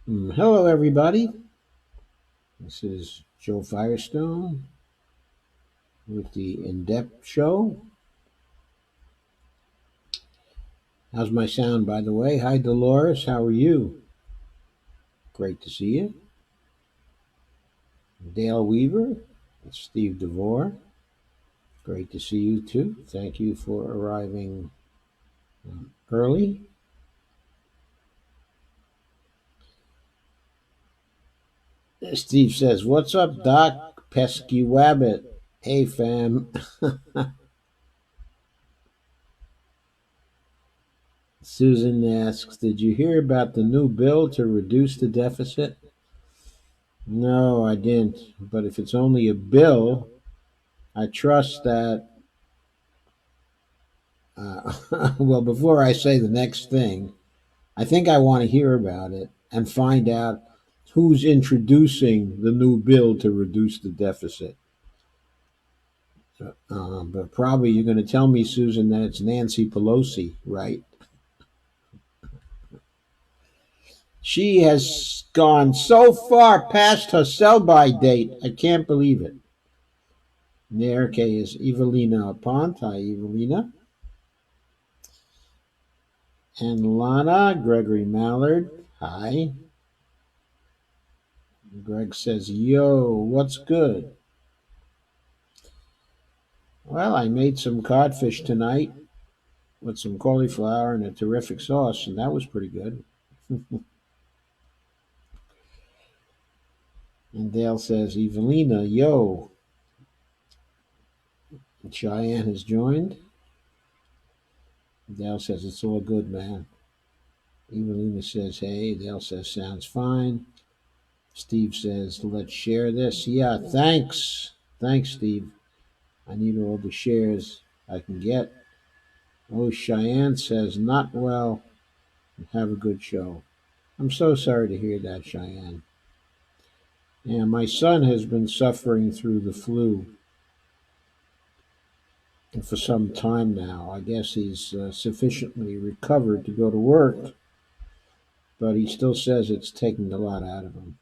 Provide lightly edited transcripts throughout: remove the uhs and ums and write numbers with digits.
Hello, everybody. This is Joe Firestone with the In Depth Show. How's my sound, by the way? Hi, Dolores. How are you? Great to see you. Dale Weaver. It's Steve DeVore. Great to see you, too. Thank you for arriving early. Steve says, "What's up, Doc? Pesky Wabbit." Hey, fam. Susan asks, "Did you hear about the new bill to reduce the deficit?" No, I didn't. But if it's only a bill, I trust that. Well, before I say the next thing, I think I want to hear about it and find out who's introducing the new bill to reduce the deficit. But probably you're going to tell me, Susan, that it's Nancy Pelosi, right? She has gone so far past her sell by date. I can't believe it. There, okay, is Evelina Pont. Hi, Evelina. And Lana, Gregory Mallard. Hi. Greg says, "Yo, what's good?" Well, I made some codfish tonight with some cauliflower and a terrific sauce, and that was pretty good. And Dale says, "Evelina, yo." And Cheyenne has joined. Dale says, "It's all good, man." Evelina says, "Hey." Dale says, "Sounds fine." Steve says, "Let's share this." Yeah, thanks. Thanks, Steve. I need all the shares I can get. Oh, Cheyenne says, "Not well. Have a good show." I'm so sorry to hear that, Cheyenne. Yeah, my son has been suffering through the flu for some time now. I guess he's sufficiently recovered to go to work, but he still says it's taking a lot out of him.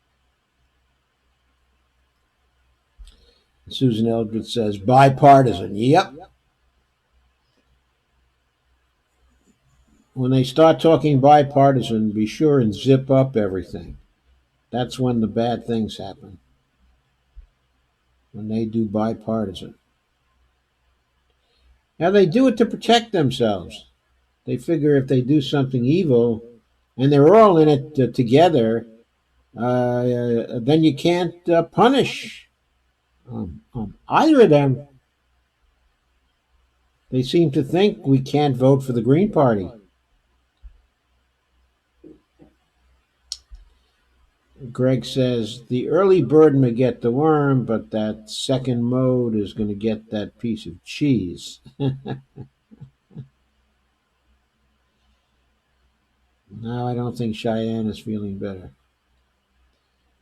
Susan Eldred says, "Bipartisan." Yep. When they start talking bipartisan, be sure and zip up everything. That's when the bad things happen. When they do bipartisan. Now, they do it to protect themselves. They figure if they do something evil and they're all in it together, then you can't punish either of them. They seem to think we can't vote for the Green Party. Greg says the early bird may get the worm, but that second mode is going to get that piece of cheese. No, I don't think Cheyenne is feeling better.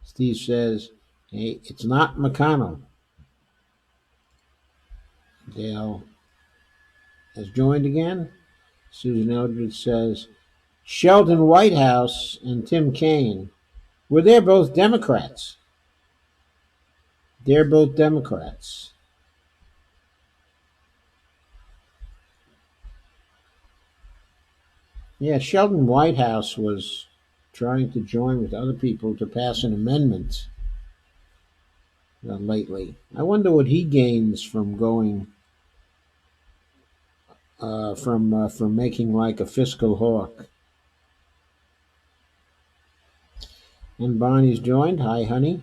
Steve says, "Hey, it's not McConnell." Dale has joined again. Susan Eldridge says, Sheldon Whitehouse and Tim Kaine. Well, they're both Democrats. They're both Democrats. Yeah, Sheldon Whitehouse was trying to join with other people to pass an amendment lately. I wonder what he gains from going from making like a fiscal hawk. And Bonnie's joined. Hi, honey.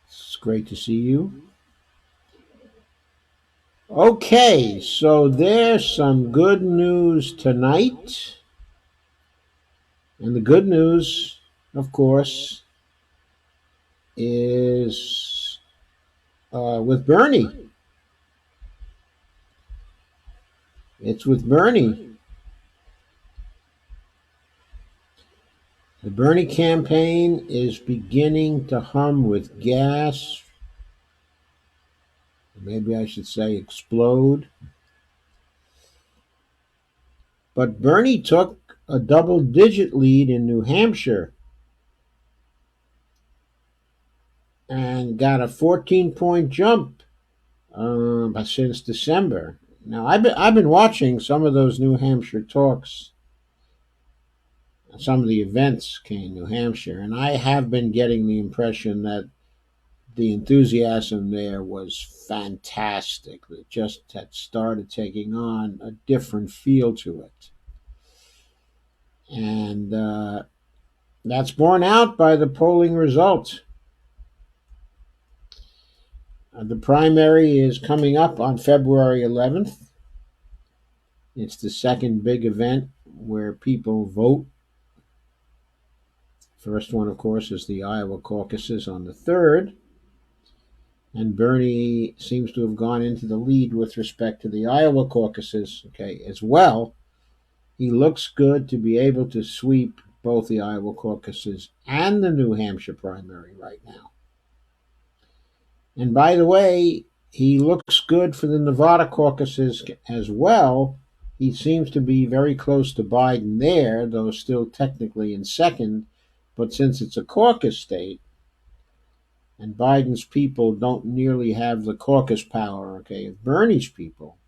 It's great to see you. Okay, so there's some good news tonight. And the good news, of course, is with Bernie. It's with Bernie. The Bernie campaign is beginning to hum with gas. Maybe I should say explode. But Bernie took a double-digit lead in New Hampshire and got a 14-point jump since December. Now, I've been watching some of those New Hampshire talks, some of the events in New Hampshire, and I have been getting the impression that the enthusiasm there was fantastic. It just had started taking on a different feel to it. And that's borne out by the polling result. The primary is coming up on February 11th. It's the second big event where people vote. First one, of course, is the Iowa caucuses on the 3rd. And Bernie seems to have gone into the lead with respect to the Iowa caucuses, as well. He looks good to be able to sweep both the Iowa caucuses and the New Hampshire primary right now. And by the way, he looks good for the Nevada caucuses as well. He seems to be very close to Biden there, though still technically in second. But since it's a caucus state, and Biden's people don't nearly have the caucus power, of Bernie's people,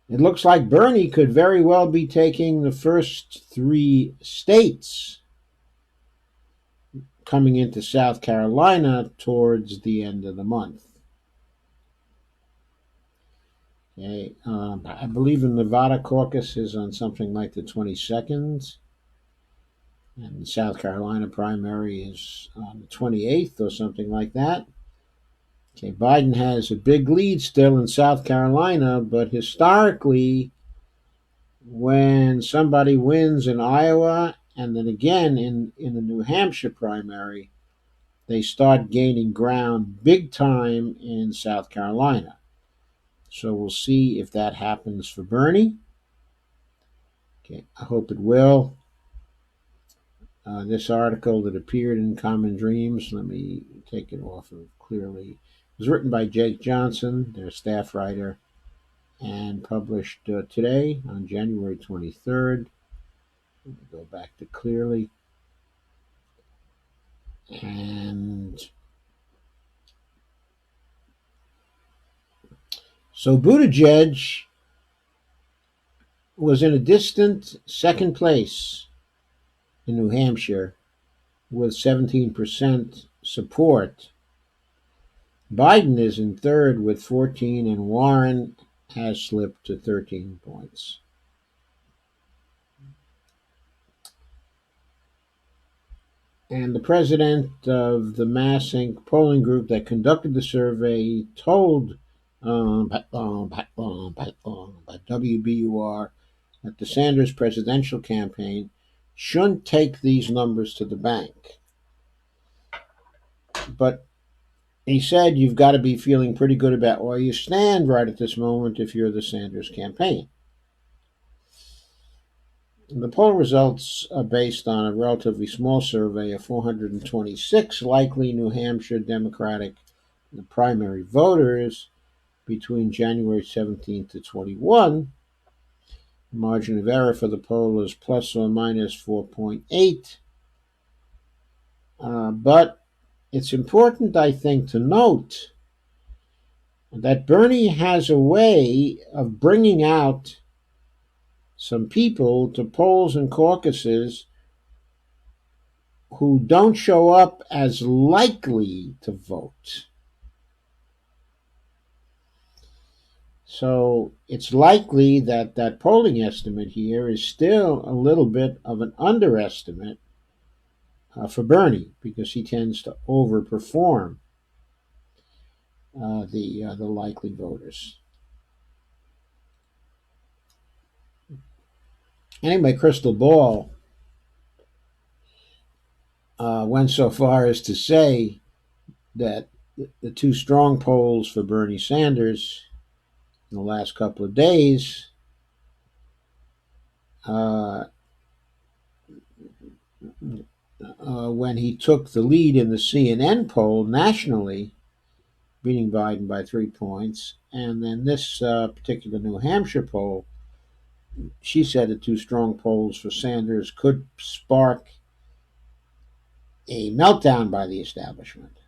it looks like Bernie could very well be taking the first 3 states coming into South Carolina towards the end of the month. I believe the Nevada caucus is on something like the 22nd. And the South Carolina primary is on the 28th or something like that. Biden has a big lead still in South Carolina, but historically, when somebody wins in Iowa and then again in the New Hampshire primary, they start gaining ground big time in South Carolina. So we'll see if that happens for Bernie. I hope it will. This article that appeared in Common Dreams, let me take it off of Clearly. It was written by Jake Johnson, their staff writer, and published today on January 23rd. Let me go back to Clearly. And so Buttigieg was in a distant second place in New Hampshire with 17% support. Biden is in third with 14, and Warren has slipped to 13 points. And the president of the MassInc polling group that conducted the survey told WBUR that the Sanders presidential campaign shouldn't take these numbers to the bank. But he said you've got to be feeling pretty good about where you stand right at this moment if you're the Sanders campaign. The poll results are based on a relatively small survey of 426 likely New Hampshire Democratic primary voters, between January 17th to 21. The margin of error for the poll is plus or minus 4.8. But it's important, I think, to note that Bernie has a way of bringing out some people to polls and caucuses who don't show up as likely to vote. So it's likely that that polling estimate here is still a little bit of an underestimate for Bernie, because he tends to overperform the likely voters. Anyway, Crystal Ball went so far as to say that the two strong polls for Bernie Sanders in the last couple of days when he took the lead in the CNN poll nationally, beating Biden by 3 points, and then this particular New Hampshire poll, she said the two strong polls for Sanders could spark a meltdown by the establishment.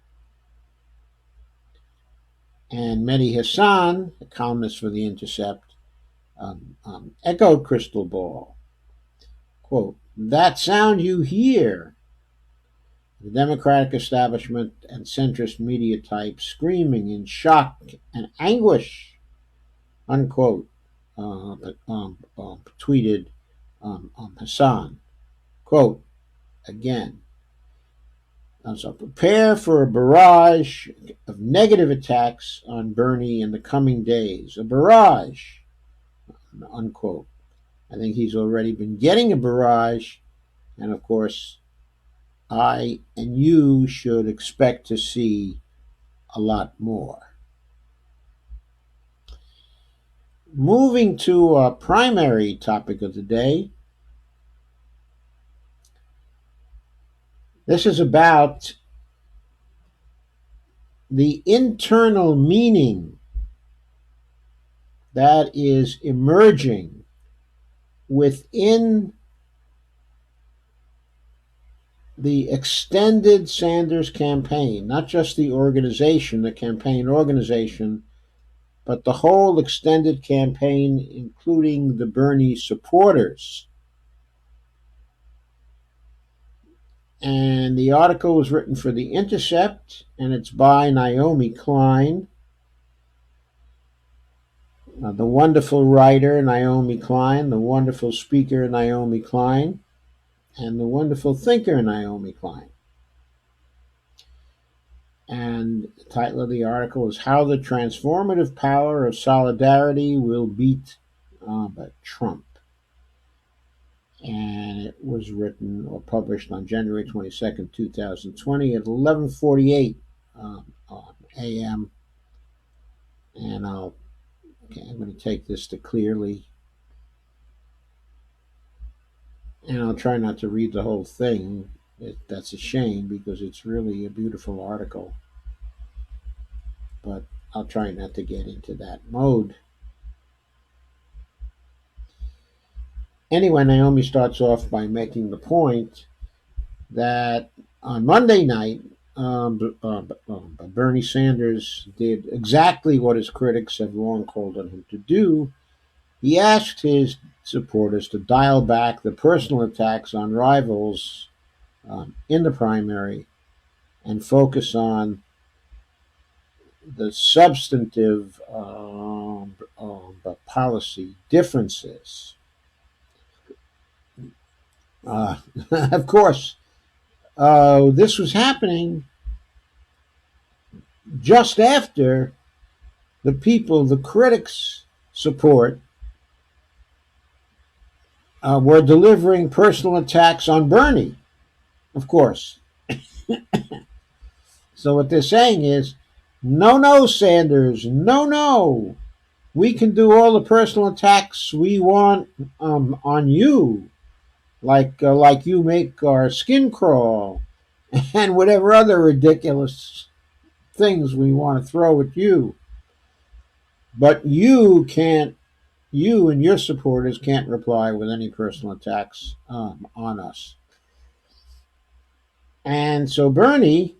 And Mehdi Hasan, a columnist for The Intercept, echoed Crystal Ball. Quote, "That sound you hear, the Democratic establishment and centrist media types screaming in shock and anguish," unquote, tweeted Hasan. Quote, again, so prepare for a barrage of negative attacks on Bernie in the coming days. A barrage, unquote. I think he's already been getting a barrage, and of course, I and you should expect to see a lot more. Moving to our primary topic of the day. This is about the internal meaning that is emerging within the extended Sanders campaign, not just the organization, the campaign organization, but the whole extended campaign, including the Bernie supporters. And the article was written for The Intercept, and it's by Naomi Klein, the wonderful writer Naomi Klein, the wonderful speaker Naomi Klein, and the wonderful thinker Naomi Klein. And the title of the article is How the Transformative Power of Solidarity Will Beat Trump. And it was written or published on January 22nd, 2020 at 11:48 a.m. And I'm going to take this to Clearly. And I'll try not to read the whole thing. That's a shame, because it's really a beautiful article. But I'll try not to get into that mode. Anyway, Naomi starts off by making the point that on Monday night, Bernie Sanders did exactly what his critics have long called on him to do. He asked his supporters to dial back the personal attacks on rivals in the primary and focus on the substantive policy differences. Of course, this was happening just after the people the critics support were delivering personal attacks on Bernie, of course. So what they're saying is, no, Sanders, no. We can do all the personal attacks we want on you, like you make our skin crawl, and whatever other ridiculous things we want to throw at you. But you and your supporters can't reply with any personal attacks on us. And so Bernie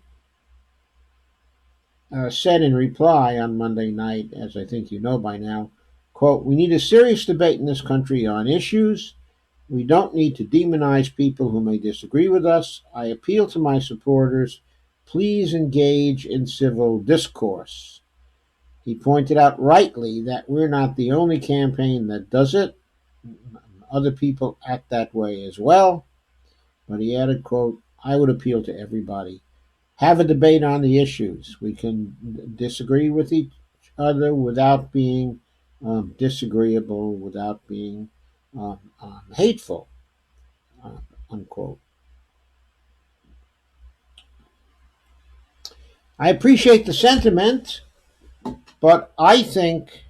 said in reply on Monday night, as I think you know by now, quote, "We need a serious debate in this country on issues. We don't need to demonize people who may disagree with us. I appeal to my supporters, please engage in civil discourse." He pointed out rightly that we're not the only campaign that does it. Other people act that way as well. But he added, quote, "I would appeal to everybody. Have a debate on the issues. We can disagree with each other without being disagreeable, without being hateful," unquote. I appreciate the sentiment, but I think,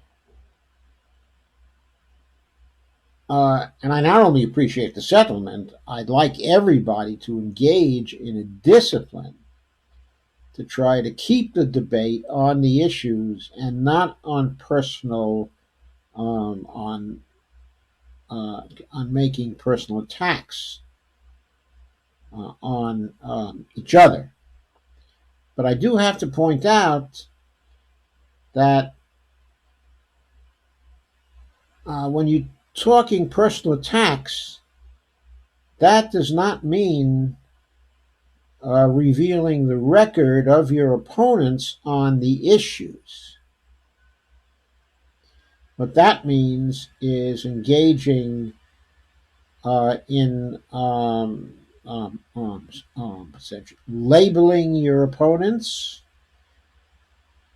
and I not only appreciate the sentiment, I'd like everybody to engage in a discipline to try to keep the debate on the issues and not on personal, um, on on making personal attacks on each other. But I do have to point out that when you're talking personal attacks, that does not mean revealing the record of your opponents on the issues. What that means is engaging in labeling your opponents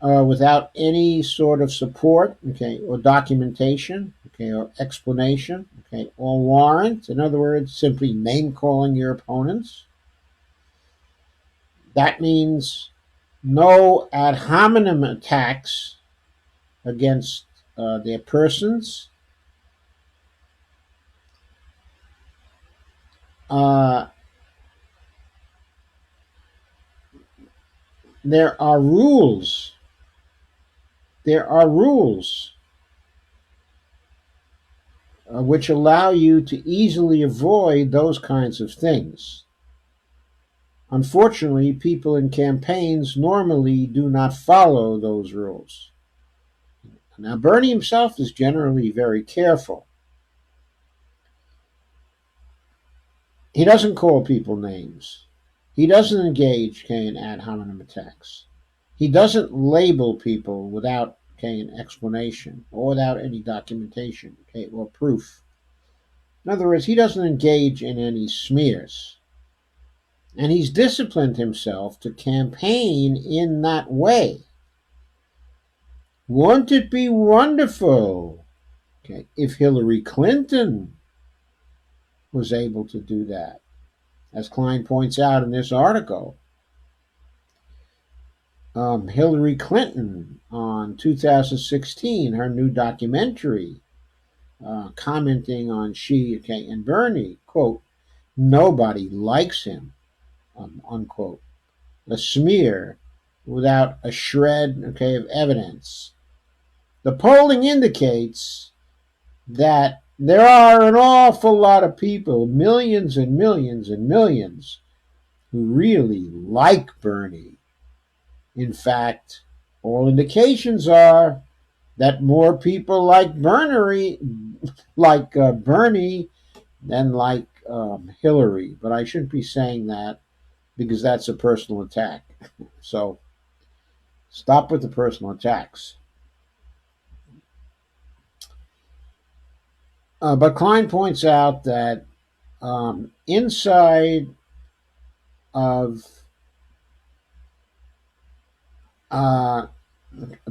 without any sort of support, okay, or documentation, okay, or explanation, okay, or warrant. In other words, simply name calling your opponents. That means no ad hominem attacks against their persons. Uh, there are rules. There are rules which allow you to easily avoid those kinds of things. Unfortunately, people in campaigns normally do not follow those rules. Now, Bernie himself is generally very careful. He doesn't call people names. He doesn't engage in ad hominem attacks. He doesn't label people without an explanation or without any documentation or proof. In other words, he doesn't engage in any smears. And he's disciplined himself to campaign in that way. Wouldn't it be wonderful if Hillary Clinton was able to do that? As Klein points out in this article, Hillary Clinton on 2016, her new documentary, commenting on she and Bernie, quote, "Nobody likes him," unquote. A smear without a shred of evidence. The polling indicates that there are an awful lot of people, millions and millions and millions, who really like Bernie. In fact, all indications are that more people like Bernie than like Hillary. But I shouldn't be saying that because that's a personal attack. So stop with the personal attacks. But Klein points out that inside of a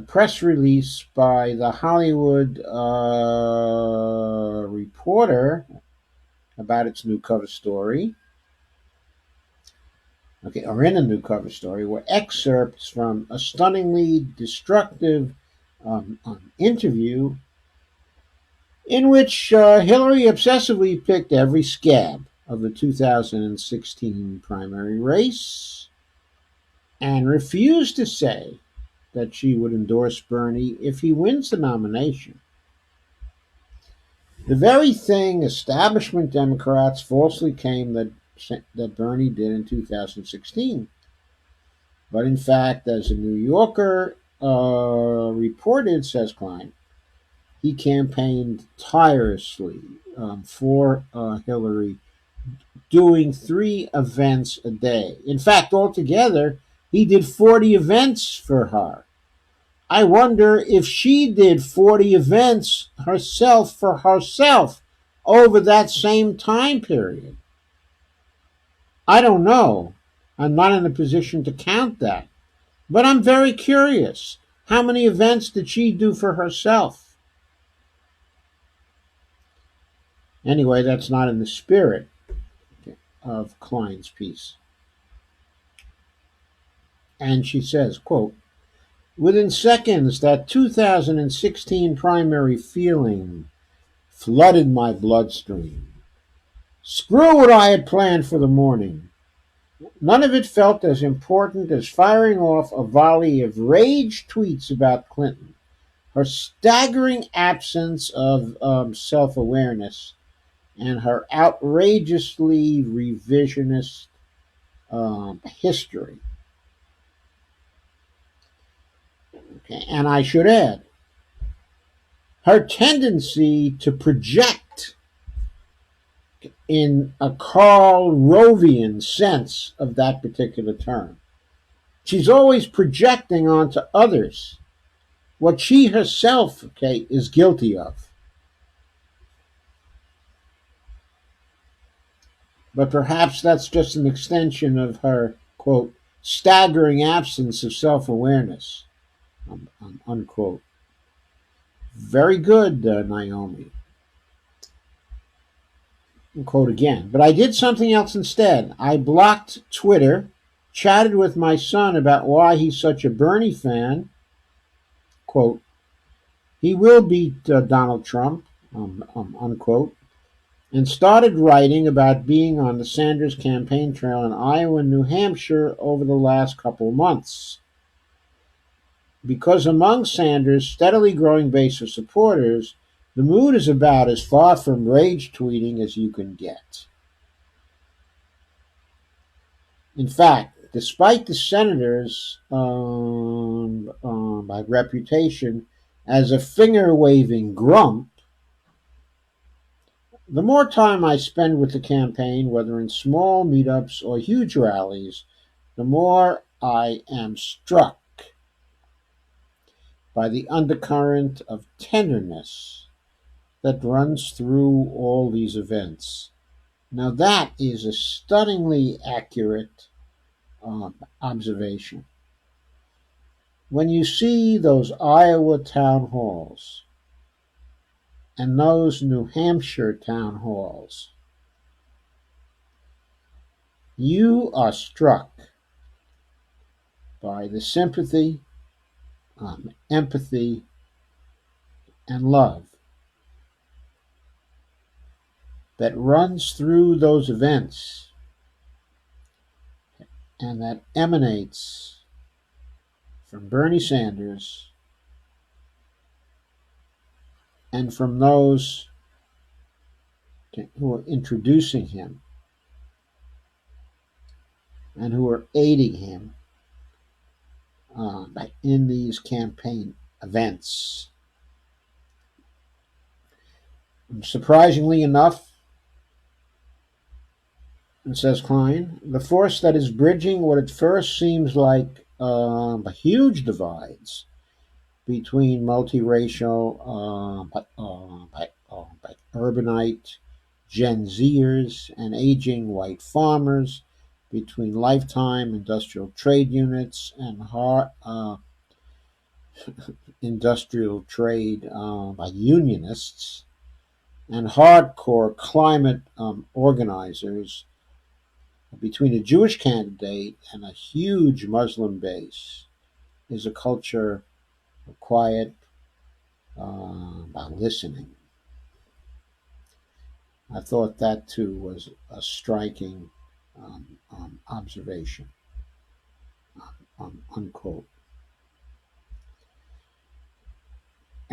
press release by the Hollywood Reporter about its new cover story, or in a new cover story, were excerpts from a stunningly destructive interview in which Hillary obsessively picked every scab of the 2016 primary race and refused to say that she would endorse Bernie if he wins the nomination. The very thing establishment Democrats falsely claimed that Bernie did in 2016. But in fact, as the New Yorker reported, says Klein, he campaigned tirelessly for Hillary, doing 3 events a day. In fact, altogether, he did 40 events for her. I wonder if she did 40 events herself for herself over that same time period. I don't know. I'm not in a position to count that. But I'm very curious. How many events did she do for herself? Anyway, that's not in the spirit of Klein's piece. And she says, quote, within seconds, that 2016 primary feeling flooded my bloodstream. Screw what I had planned for the morning. None of it felt as important as firing off a volley of rage tweets about Clinton, her staggering absence of self-awareness, and her outrageously revisionist history. Okay. And I should add, her tendency to project in a Karl Rovian sense of that particular term. She's always projecting onto others what she herself, okay, is guilty of. But perhaps that's just an extension of her, quote, staggering absence of self-awareness, unquote. Very good, Naomi. Quote again. But I did something else instead. I blocked Twitter, chatted with my son about why he's such a Bernie fan. Quote, he will beat Donald Trump, unquote, and started writing about being on the Sanders campaign trail in Iowa and New Hampshire over the last couple of months. Because among Sanders' steadily growing base of supporters, the mood is about as far from rage tweeting as you can get. In fact, despite the senator's by reputation as a finger-waving grump, the more time I spend with the campaign, whether in small meetups or huge rallies, the more I am struck by the undercurrent of tenderness that runs through all these events. Now, that is a stunningly accurate observation. When you see those Iowa town halls and those New Hampshire town halls, you are struck by the sympathy, empathy, and love that runs through those events and that emanates from Bernie Sanders and from those who are introducing him and who are aiding him in these campaign events. Surprisingly enough, says Klein, the force that is bridging what at first seems like huge divides between multiracial, urbanite Gen Zers and aging white farmers, between lifetime industrial trade units and industrial trade by unionists, and hardcore climate organizers, between a Jewish candidate and a huge Muslim base, is a culture of quiet listening. I thought that too was a striking observation, unquote.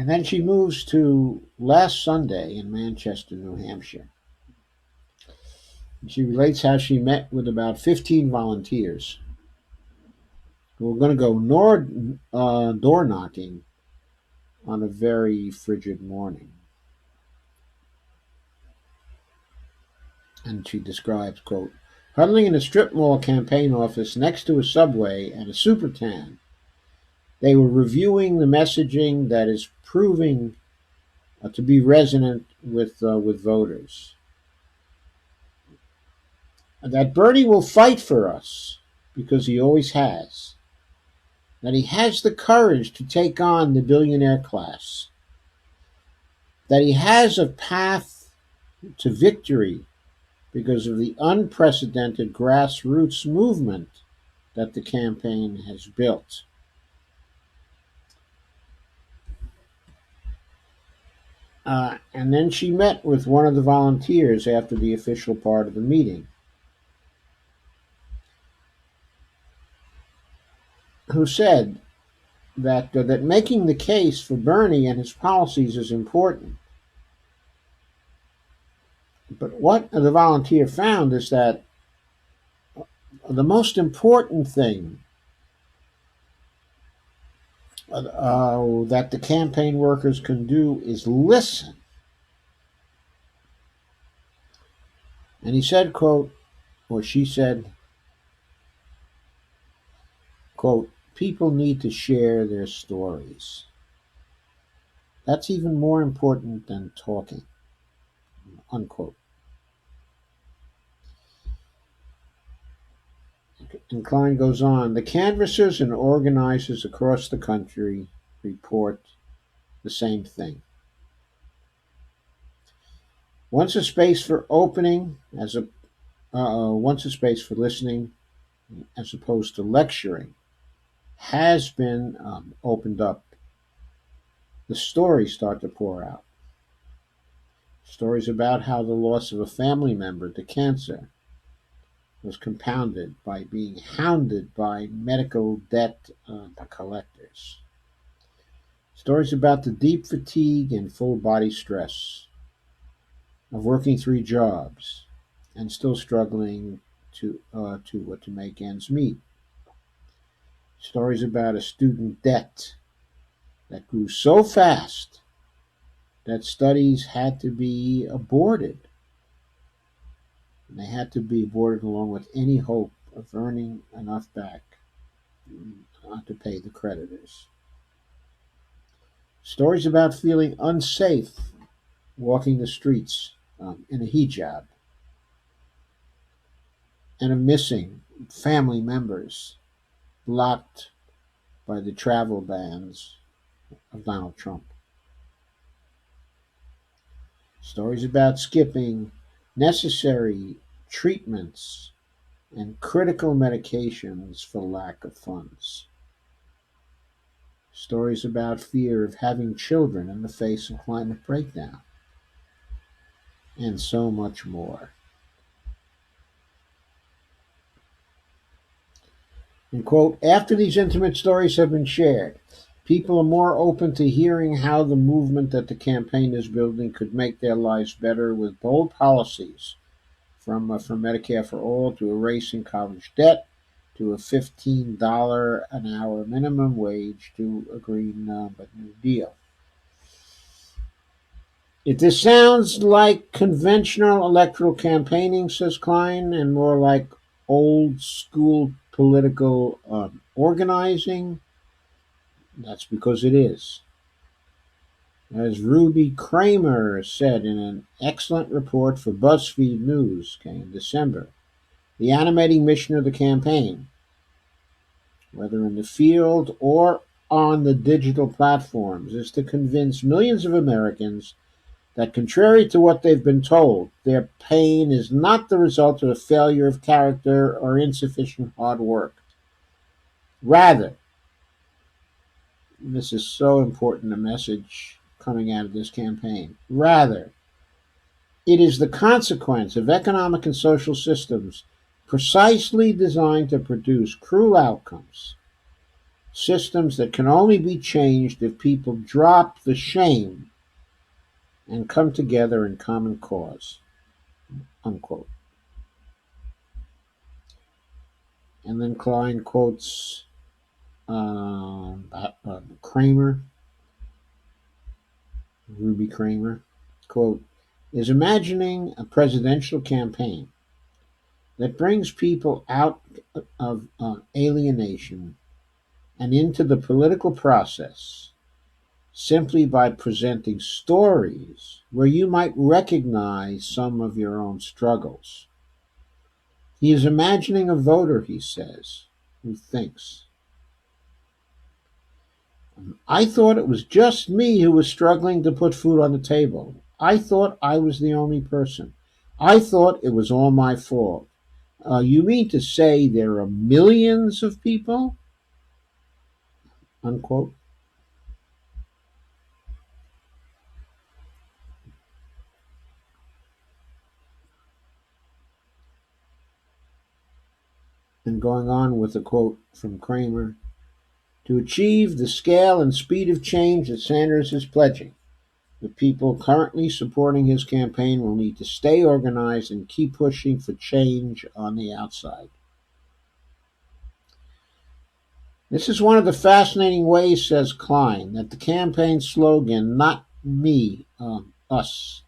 And then she moves to last Sunday in Manchester, New Hampshire. She relates how she met with about 15 volunteers who were going to go door knocking on a very frigid morning. And she describes, quote, huddling in a strip mall campaign office next to a Subway and a Supertan, they were reviewing the messaging that is proving to be resonant with voters. That Bernie will fight for us because he always has. That he has the courage to take on the billionaire class. That he has a path to victory because of the unprecedented grassroots movement that the campaign has built. And then she met with one of the volunteers after the official part of the meeting, who said that making the case for Bernie and his policies is important. But what the volunteer found is that the most important thing that the campaign workers can do is listen. And he said, quote, or she said, quote, people need to share their stories. That's even more important than talking, unquote. And Klein goes on, the canvassers and organizers across the country report the same thing. Once a space for opening, once a space for listening, as opposed to lecturing, has been opened up, the stories start to pour out. Stories about how the loss of a family member to cancer was compounded by being hounded by medical debt collectors. Stories about the deep fatigue and full body stress of working 3 jobs and still struggling to make ends meet. Stories about a student debt that grew so fast that studies had to be aborted. And they had to be aborted along with any hope of earning enough back to pay the creditors. Stories about feeling unsafe walking the streets in a hijab, and of missing family members blocked by the travel bans of Donald Trump. Stories about skipping necessary treatments and critical medications for lack of funds. Stories about fear of having children in the face of climate breakdown. And so much more. And quote, after these intimate stories have been shared, people are more open to hearing how the movement that the campaign is building could make their lives better with bold policies from Medicare for All to erasing college debt to a $15 an hour minimum wage to a green but New Deal. If this sounds like conventional electoral campaigning, says Klein, and more like old school political organizing, that's because it is. As Ruby Kramer said in an excellent report for BuzzFeed News in December, the animating mission of the campaign, whether in the field or on the digital platforms, is to convince millions of Americans that contrary to what they've been told, their pain is not the result of a failure of character or insufficient hard work. Rather, and this is so important, a message coming out of this campaign, rather, it is the consequence of economic and social systems precisely designed to produce cruel outcomes, systems that can only be changed if people drop the shame and come together in common cause, unquote. And then Klein quotes Kramer, Ruby Kramer, quote, is imagining a presidential campaign that brings people out of alienation and into the political process simply by presenting stories where you might recognize some of your own struggles. He is imagining a voter, he says, who thinks, I thought it was just me who was struggling to put food on the table. I thought I was the only person. I thought it was all my fault. You mean to say there are millions of people? Unquote. And going on with a quote from Kramer, to achieve the scale and speed of change that Sanders is pledging, the people currently supporting his campaign will need to stay organized and keep pushing for change on the outside. This is one of the fascinating ways, says Klein, that the campaign slogan, not me, us,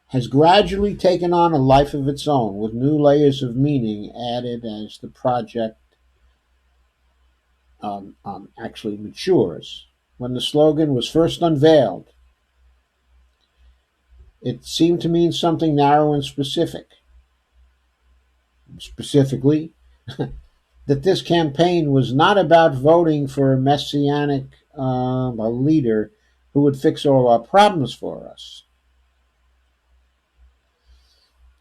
has gradually taken on a life of its own, with new layers of meaning added as the project actually matures. When the slogan was first unveiled, it seemed to mean something narrow and specific. Specifically, that this campaign was not about voting for a messianic leader who would fix all our problems for us.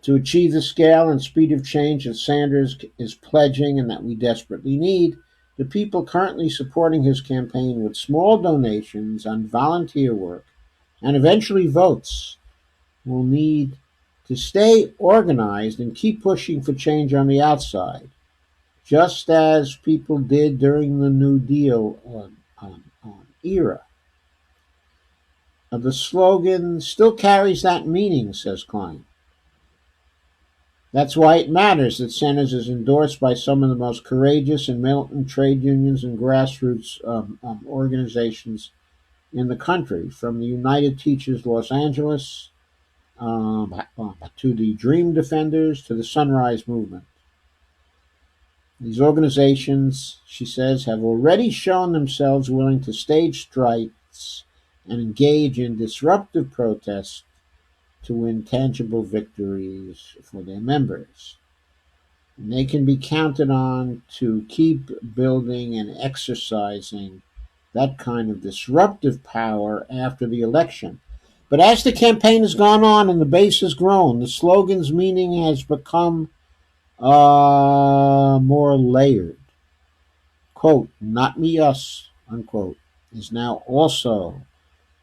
To achieve the scale and speed of change that Sanders is pledging and that we desperately need, the people currently supporting his campaign with small donations and volunteer work, and eventually votes, will need to stay organized and keep pushing for change on the outside, just as people did during the New Deal era. The slogan still carries that meaning, says Klein. That's why it matters that Sanders is endorsed by some of the most courageous and militant trade unions and grassroots organizations in the country, from the United Teachers Los Angeles to the Dream Defenders to the Sunrise Movement. These organizations, she says, have already shown themselves willing to stage strikes and engage in disruptive protests to win tangible victories for their members. And they can be counted on to keep building and exercising that kind of disruptive power after the election. But as the campaign has gone on and the base has grown, the slogan's meaning has become more layered. Quote, not me, us, unquote, is now also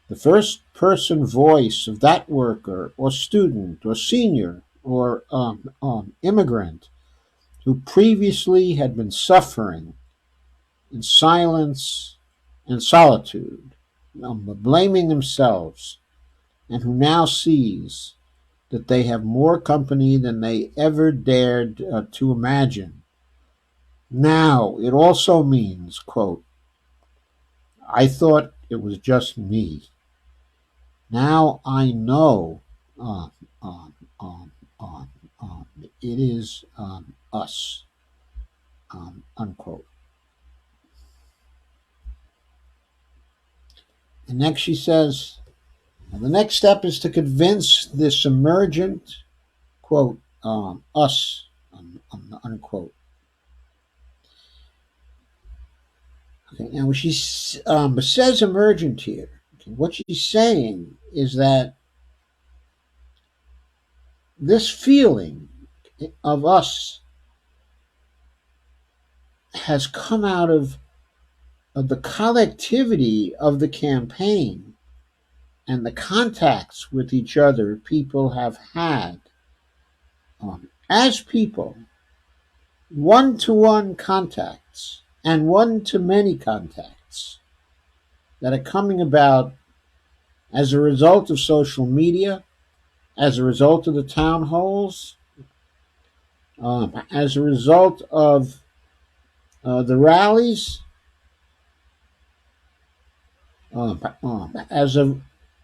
the first person voice of that worker or student or senior or immigrant who previously had been suffering in silence and solitude, blaming themselves, and who now sees that they have more company than they ever dared to imagine. Now, it also means, quote, I thought it was just me. Now I know um, um, um, it is us, unquote. And next she says, the next step is to convince this emergent, quote, us, unquote. Okay, now she says emergent here. Okay, what she's saying is that this feeling of us has come out of the collectivity of the campaign and the contacts with each other people have had as people, one-to-one contacts and one-to-many contacts that are coming about as a result of social media, as a result of the town halls, as a result of the rallies, as a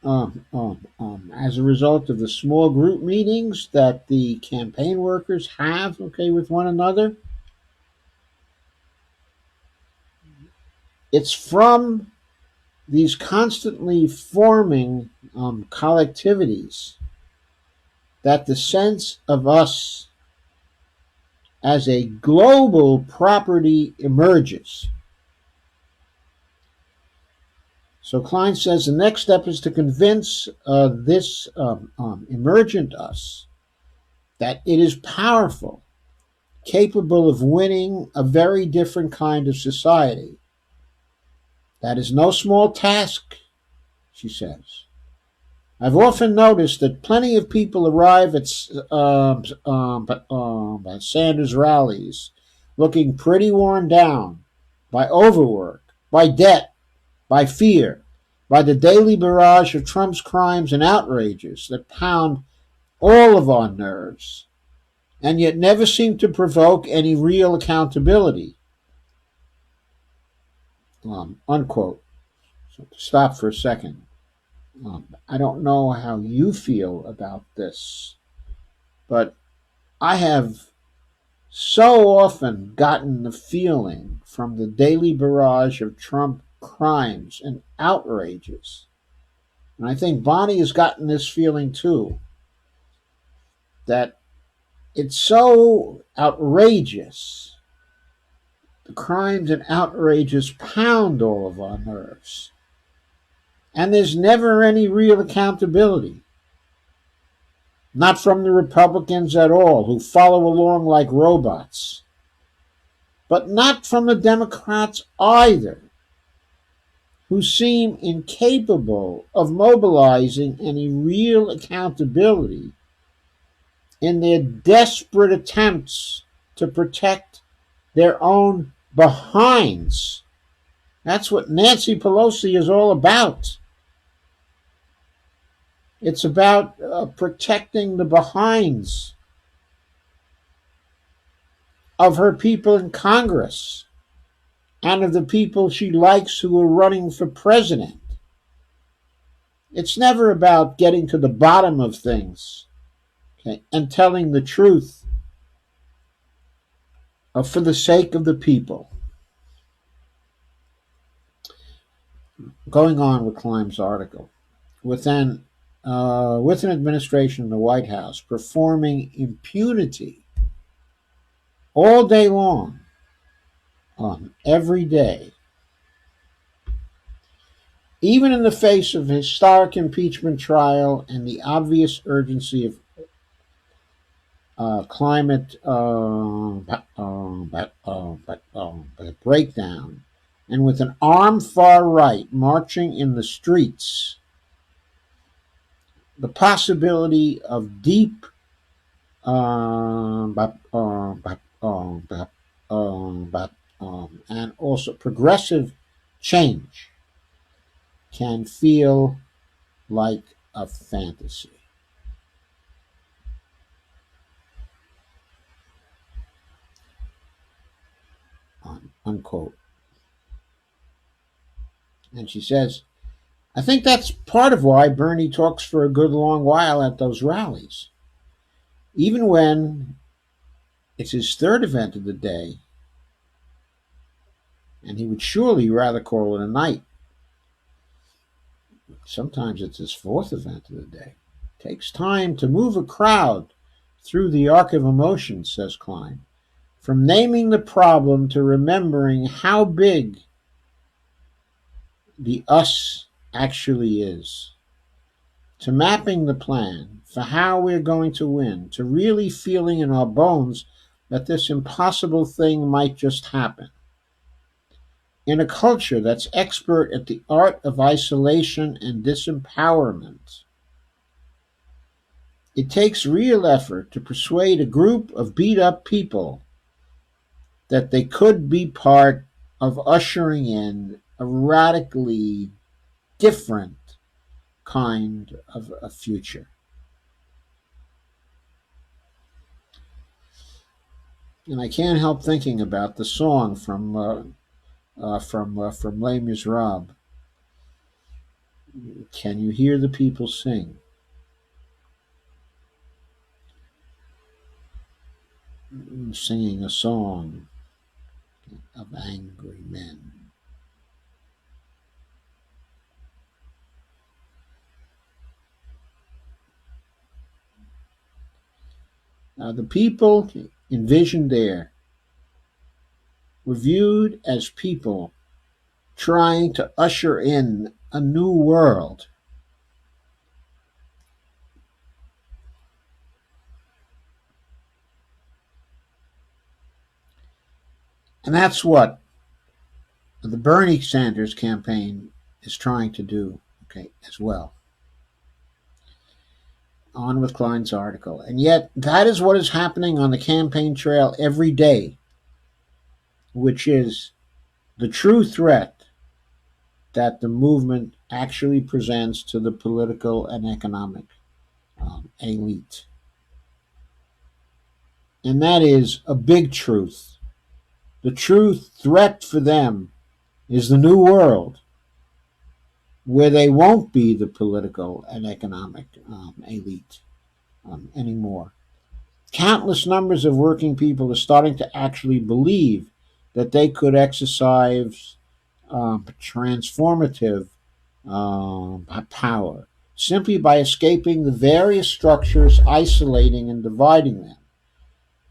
as a result of the small group meetings that the campaign workers have, with one another. It's from these constantly forming collectivities that the sense of us as a global property emerges. So Klein says the next step is to convince this emergent us that it is powerful, capable of winning a very different kind of society. That is no small task, she says. I've often noticed that plenty of people arrive at Sanders rallies looking pretty worn down by overwork, by debt, by fear, by the daily barrage of Trump's crimes and outrages that pound all of our nerves, and yet never seem to provoke any real accountability. Unquote. So stop for a second. I don't know how you feel about this, but I have so often gotten the feeling from the daily barrage of Trump crimes and outrages, and I think Bonnie has gotten this feeling too, that it's so outrageous. The crimes and outrages pound all of our nerves. And there's never any real accountability. Not from the Republicans at all, who follow along like robots. But not from the Democrats either, who seem incapable of mobilizing any real accountability in their desperate attempts to protect their own behinds. That's what Nancy Pelosi is all about. It's about protecting the behinds of her people in Congress and of the people she likes who are running for president. It's never about getting to the bottom of things, and telling the truth for the sake of the people. Going on with Klein's article, with an administration in the White House performing impunity all day long, every day, even in the face of a historic impeachment trial and the obvious urgency of climate breakdown, and with an armed far right marching in the streets, the possibility of deep and also progressive change can feel like a fantasy. Unquote. And she says, I think that's part of why Bernie talks for a good long while at those rallies. Even when it's his third event of the day, and he would surely rather call it a night. Sometimes it's his fourth event of the day. It takes time to move a crowd through the arc of emotions, says Klein, from naming the problem to remembering how big the us actually is, to mapping the plan for how we're going to win, to really feeling in our bones that this impossible thing might just happen. In a culture that's expert at the art of isolation and disempowerment, it takes real effort to persuade a group of beat-up people that they could be part of ushering in a radically different kind of a future. And I can't help thinking about the song from Les Miserables. Can you hear the people sing? Singing a song of angry men. Now, the people envisioned there were viewed as people trying to usher in a new world. And that's what the Bernie Sanders campaign is trying to do, okay, as well. On with Klein's article. And yet, that is what is happening on the campaign trail every day, which is the true threat that the movement actually presents to the political and economic elite. And that is a big truth. The true threat for them is the new world where they won't be the political and economic elite anymore. Countless numbers of working people are starting to actually believe that they could exercise transformative power simply by escaping the various structures, isolating and dividing them.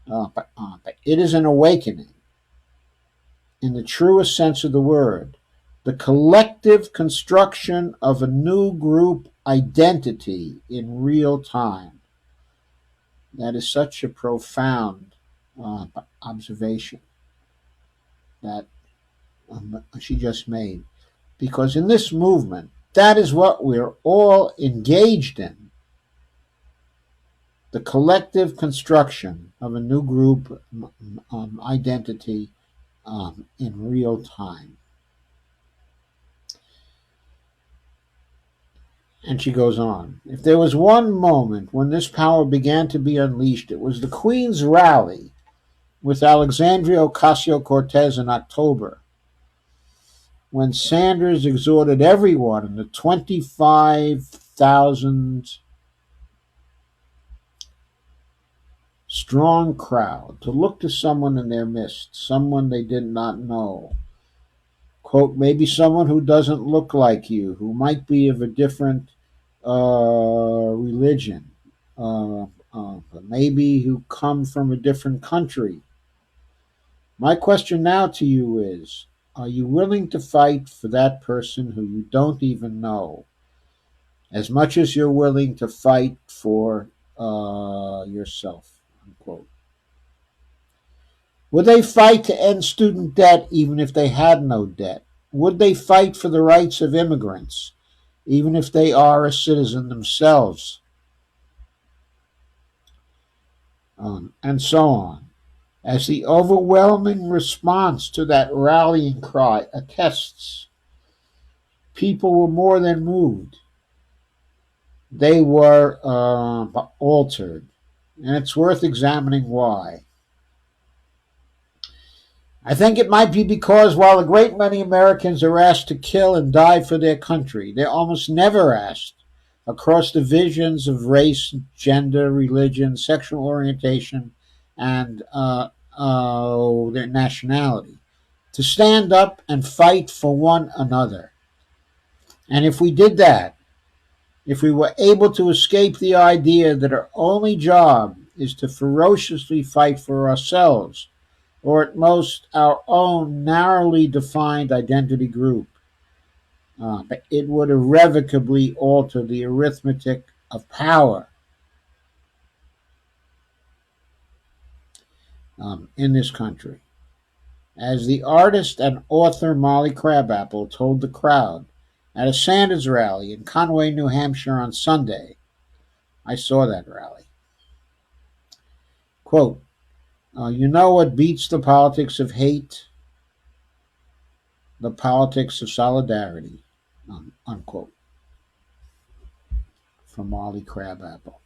But it is an awakening in the truest sense of the word, the collective construction of a new group identity in real time. That is such a profound observation that she just made. Because in this movement, that is what we're all engaged in. The collective construction of a new group identity in real time. And she goes on. If there was one moment when this power began to be unleashed, it was the Queen's Rally with Alexandria Ocasio-Cortez in October, when Sanders exhorted everyone in the 25,000 strong crowd to look to someone in their midst, someone they did not know. Quote, maybe someone who doesn't look like you, who might be of a different religion, maybe who come from a different country. My question now to you is, are you willing to fight for that person who you don't even know, as much as you're willing to fight for yourself? Unquote. Would they fight to end student debt even if they had no debt? Would they fight for the rights of immigrants, even if they are a citizen themselves? And so on. As the overwhelming response to that rallying cry attests, people were more than moved. They were altered. And it's worth examining why. I think it might be because while a great many Americans are asked to kill and die for their country, they're almost never asked, across divisions of race, gender, religion, sexual orientation, and their nationality, to stand up and fight for one another. And if we did that, if we were able to escape the idea that our only job is to ferociously fight for ourselves, or at most our own narrowly defined identity group, it would irrevocably alter the arithmetic of power in this country. As the artist and author Molly Crabapple told the crowd at a Sanders rally in Conway, New Hampshire on Sunday, I saw that rally. Quote, you know what beats the politics of hate? the politics of solidarity, unquote, from Molly Crabapple.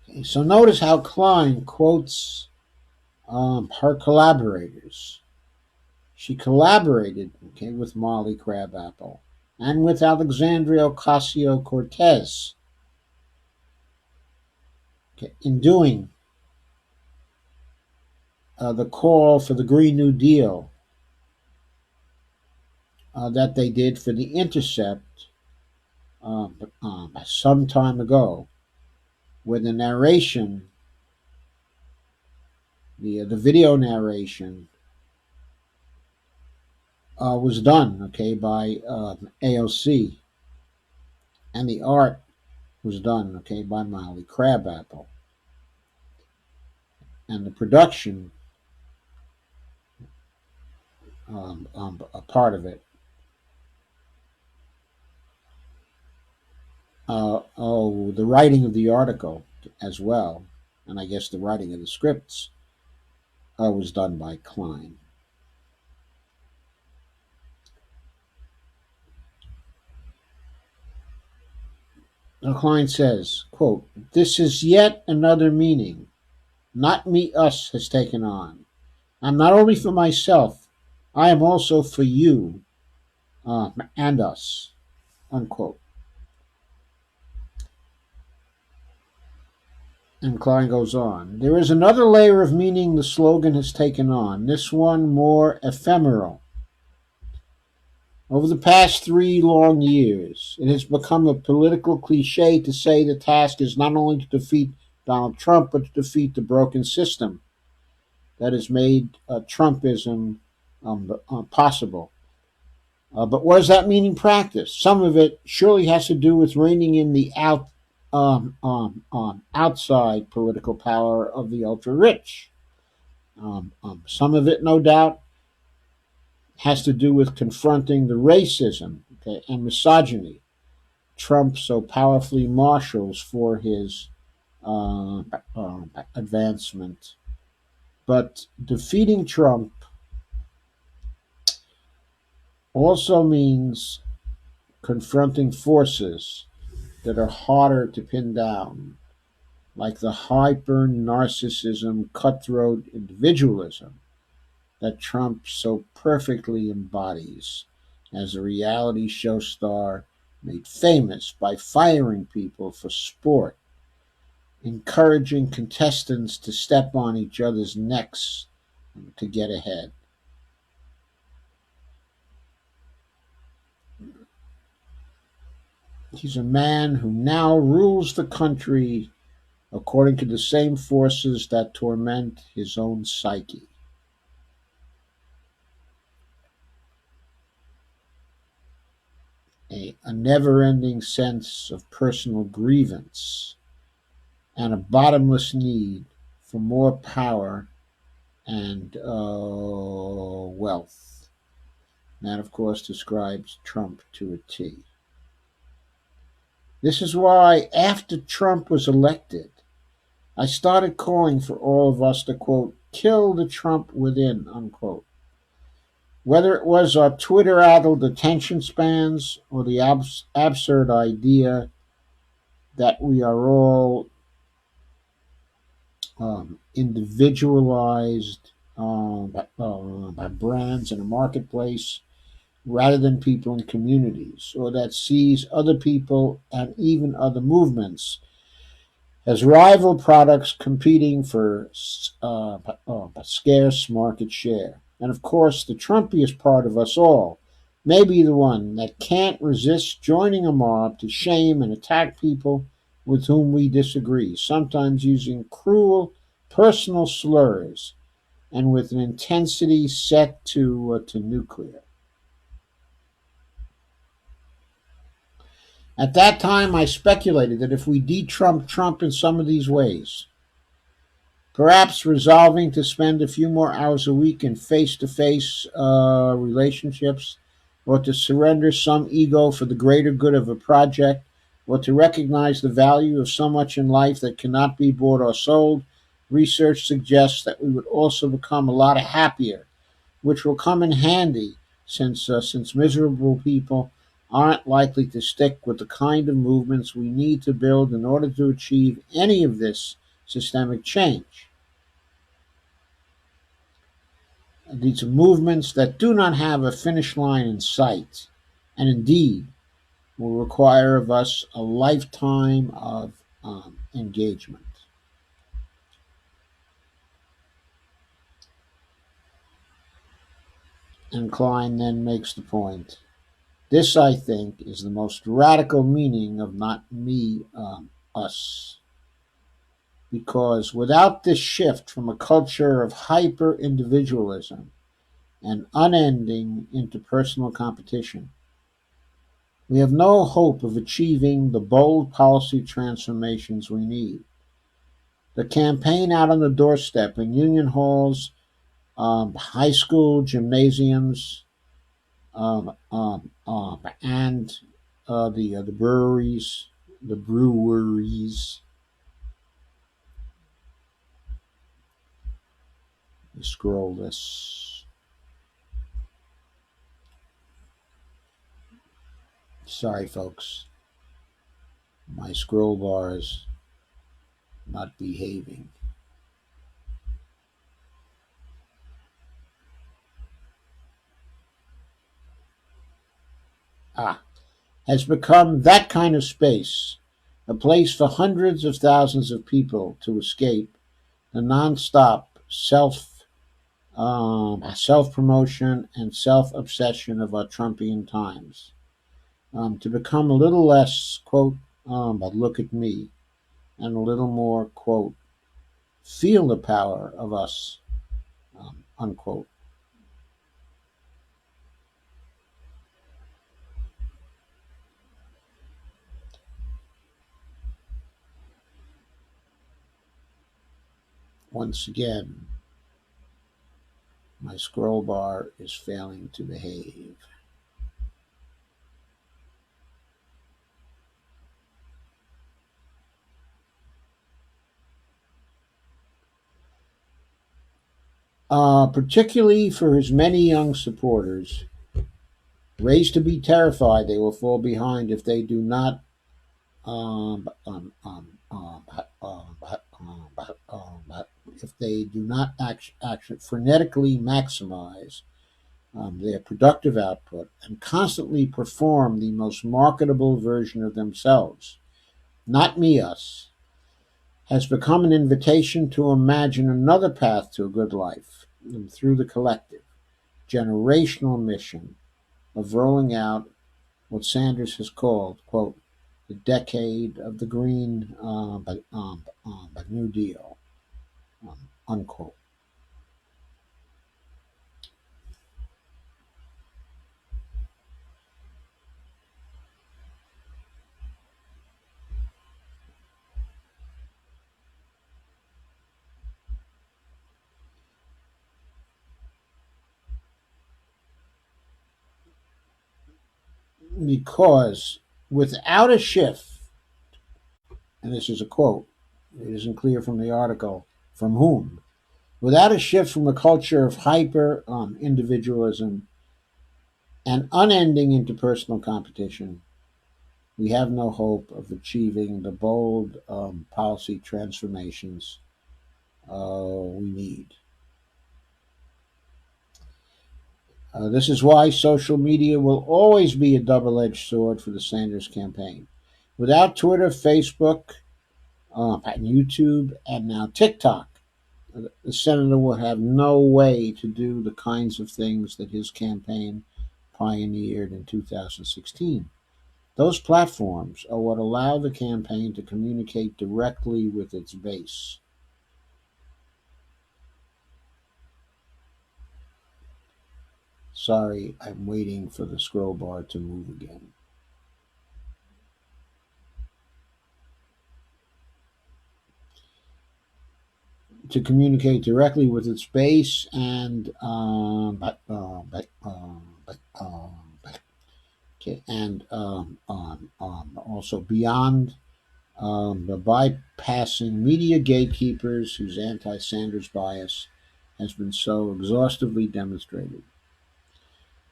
Okay, so notice how Klein quotes her collaborators. She collaborated, okay, with Molly Crabapple and with Alexandria Ocasio-Cortez, okay, in doing the call for the Green New Deal that they did for The Intercept some time ago, where the narration, the video narration, was done, okay, by AOC, and the art was done, okay, by Molly Crabapple, and the production, a part of it. The writing of the article as well, and I guess the writing of the scripts was done by Klein. Now Klein says, quote, "This is yet another meaning, not me, us has taken on. I'm not only for myself, I am also for you and us," unquote. And Klein goes on, "There is another layer of meaning the slogan has taken on, this one more ephemeral. Over the past 3 long years, it has become a political cliche to say the task is not only to defeat Donald Trump, but to defeat the broken system that has made Trumpism possible. But what does that mean in practice? Some of it surely has to do with reining in the outside political power of the ultra-rich. Some of it, no doubt, has to do with confronting the racism, okay, and misogyny Trump so powerfully marshals for his advancement. But defeating Trump also means confronting forces that are harder to pin down, like the hyper-narcissism, cutthroat individualism that Trump so perfectly embodies as a reality show star made famous by firing people for sport, encouraging contestants to step on each other's necks to get ahead. He's a man who now rules the country according to the same forces that torment his own psyche. A never-ending sense of personal grievance and a bottomless need for more power and wealth. That, of course, describes Trump to a T. This is why, after Trump was elected, I started calling for all of us to, quote, kill the Trump within, unquote. Whether it was our Twitter-addled attention spans or the absurd idea that we are all individualized by brands in a marketplace rather than people in communities, or that sees other people and even other movements as rival products competing for scarce market share. And of course, the Trumpiest part of us all may be the one that can't resist joining a mob to shame and attack people with whom we disagree, sometimes using cruel personal slurs and with an intensity set to nuclear. At that time, I speculated that if we de-Trump Trump in some of these ways, perhaps resolving to spend a few more hours a week in face-to-face relationships, or to surrender some ego for the greater good of a project, or to recognize the value of so much in life that cannot be bought or sold, research suggests that we would also become a lot happier which will come in handy since miserable people aren't likely to stick with the kind of movements we need to build in order to achieve any of this systemic change. These are movements that do not have a finish line in sight, and indeed will require of us a lifetime of engagement. And Klein then makes the point: this, I think, is the most radical meaning of not me, us. Because without this shift from a culture of hyper individualism and unending interpersonal competition, we have no hope of achieving the bold policy transformations we need. The campaign out on the doorstep in union halls, high school gymnasiums, and the breweries, the breweries. Let me scroll this. Sorry, folks. My scroll bar is not behaving. Has become that kind of space, a place for hundreds of thousands of people to escape the nonstop self promotion and self obsession of our Trumpian times. To become a little less, quote, but look at me, and a little more, quote, feel the power of us, unquote. Once again, my scroll bar is failing to behave. Particularly for his many young supporters, raised to be terrified they will fall behind if they do not if they do not frenetically maximize their productive output and constantly perform the most marketable version of themselves. Not me, us has become an invitation to imagine another path to a good life through the collective, generational mission of rolling out what Sanders has called, quote, the decade of the Green New Deal, unquote. Because without a shift, and this is a quote, it isn't clear from the article from whom, without a shift from a culture of hyper individualism and unending interpersonal competition, we have no hope of achieving the bold policy transformations we need. This is why social media will always be a double edged sword for the Sanders campaign. Without Twitter, Facebook, and YouTube, and now TikTok, the senator will have no way to do the kinds of things that his campaign pioneered in 2016. Those platforms are what allow the campaign to communicate directly with its base. Sorry, I'm waiting for the scroll bar to move again. To communicate directly with its base and also beyond the bypassing media gatekeepers whose anti-Sanders bias has been so exhaustively demonstrated.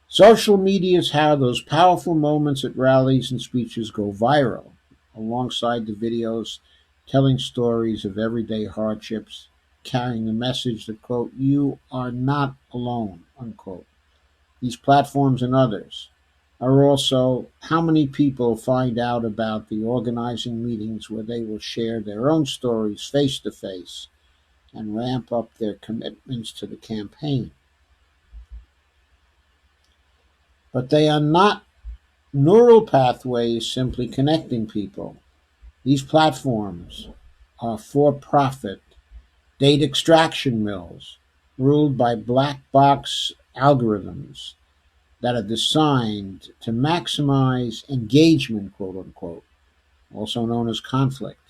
Social media is how those powerful moments at rallies and speeches go viral, alongside the videos telling stories of everyday hardships, carrying the message that, quote, you are not alone, unquote. These platforms and others are also how many people find out about the organizing meetings where they will share their own stories face to face and ramp up their commitments to the campaign. But they are not neural pathways simply connecting people. These platforms are for profit data extraction mills ruled by black box algorithms that are designed to maximize engagement, quote unquote, also known as conflict,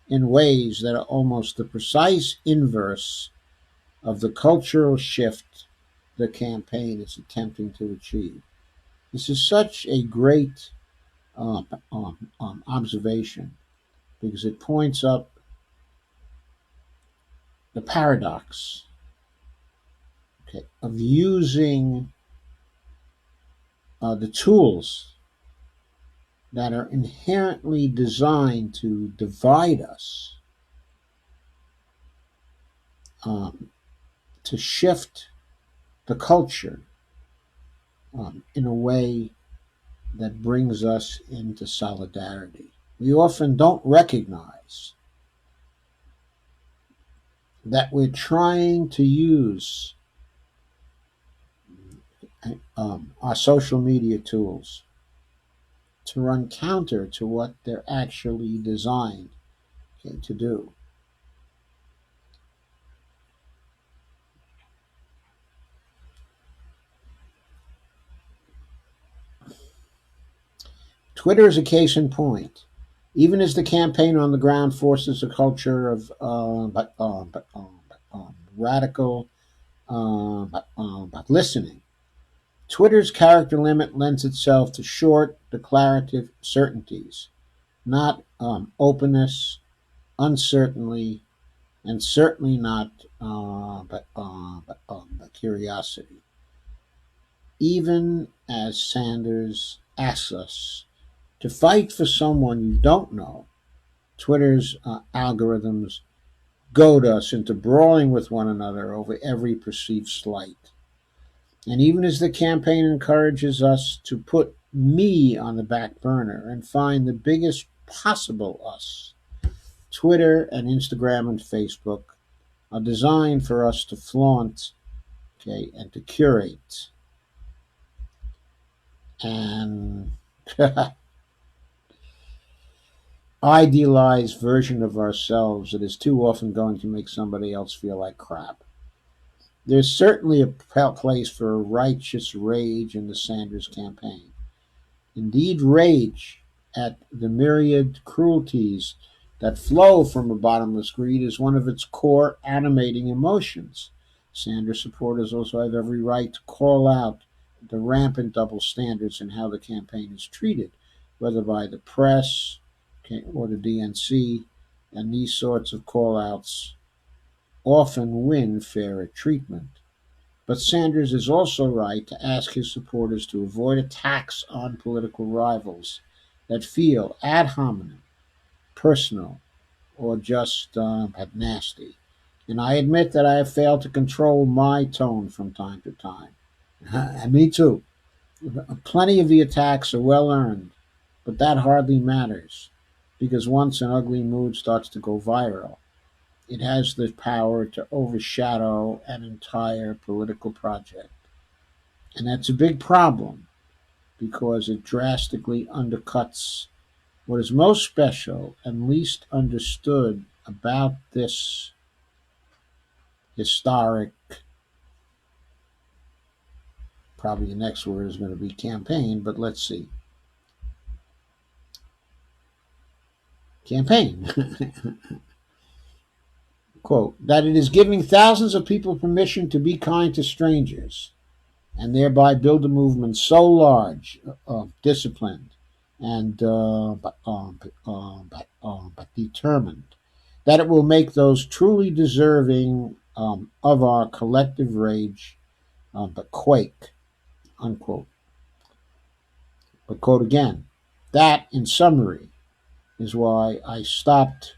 in ways that are almost the precise inverse of the cultural shift the campaign is attempting to achieve. This is such a great observation because it points up the paradox, okay, of using the tools that are inherently designed to divide us, um, to shift the culture in a way that brings us into solidarity. We often don't recognize that we're trying to use our social media tools to run counter to what they're actually designed, okay, to do. Twitter is a case in point. Even as the campaign on the ground forces a culture of radical but listening, Twitter's character limit lends itself to short, declarative certainties, not openness, uncertainty, and certainly not but curiosity. Even as Sanders asks us to fight for someone you don't know, Twitter's algorithms goad us into brawling with one another over every perceived slight. And even as the campaign encourages us to put me on the back burner and find the biggest possible us, Twitter and Instagram and Facebook are designed for us to flaunt, okay, and to curate an idealized version of ourselves that is too often going to make somebody else feel like crap. There's certainly a place for righteous rage in the Sanders campaign. Indeed, rage at the myriad cruelties that flow from a bottomless greed is one of its core animating emotions. Sanders supporters also have every right to call out the rampant double standards in how the campaign is treated, whether by the press, okay, or the DNC, and these sorts of call outs often win fairer treatment. But Sanders is also right to ask his supporters to avoid attacks on political rivals that feel ad hominem, personal, or just nasty. And I admit that I have failed to control my tone from time to time. And me too. Plenty of the attacks are well earned, but that hardly matters because once an ugly mood starts to go viral, it has the power to overshadow an entire political project. And that's a big problem because it drastically undercuts what is most special and least understood about this historic, probably the next word is going to be campaign, but let's see. Campaign. Quote, that it is giving thousands of people permission to be kind to strangers and thereby build a movement so large, disciplined, and but determined that it will make those truly deserving of our collective rage, but quake, unquote. But quote again, that, in summary, is why I stopped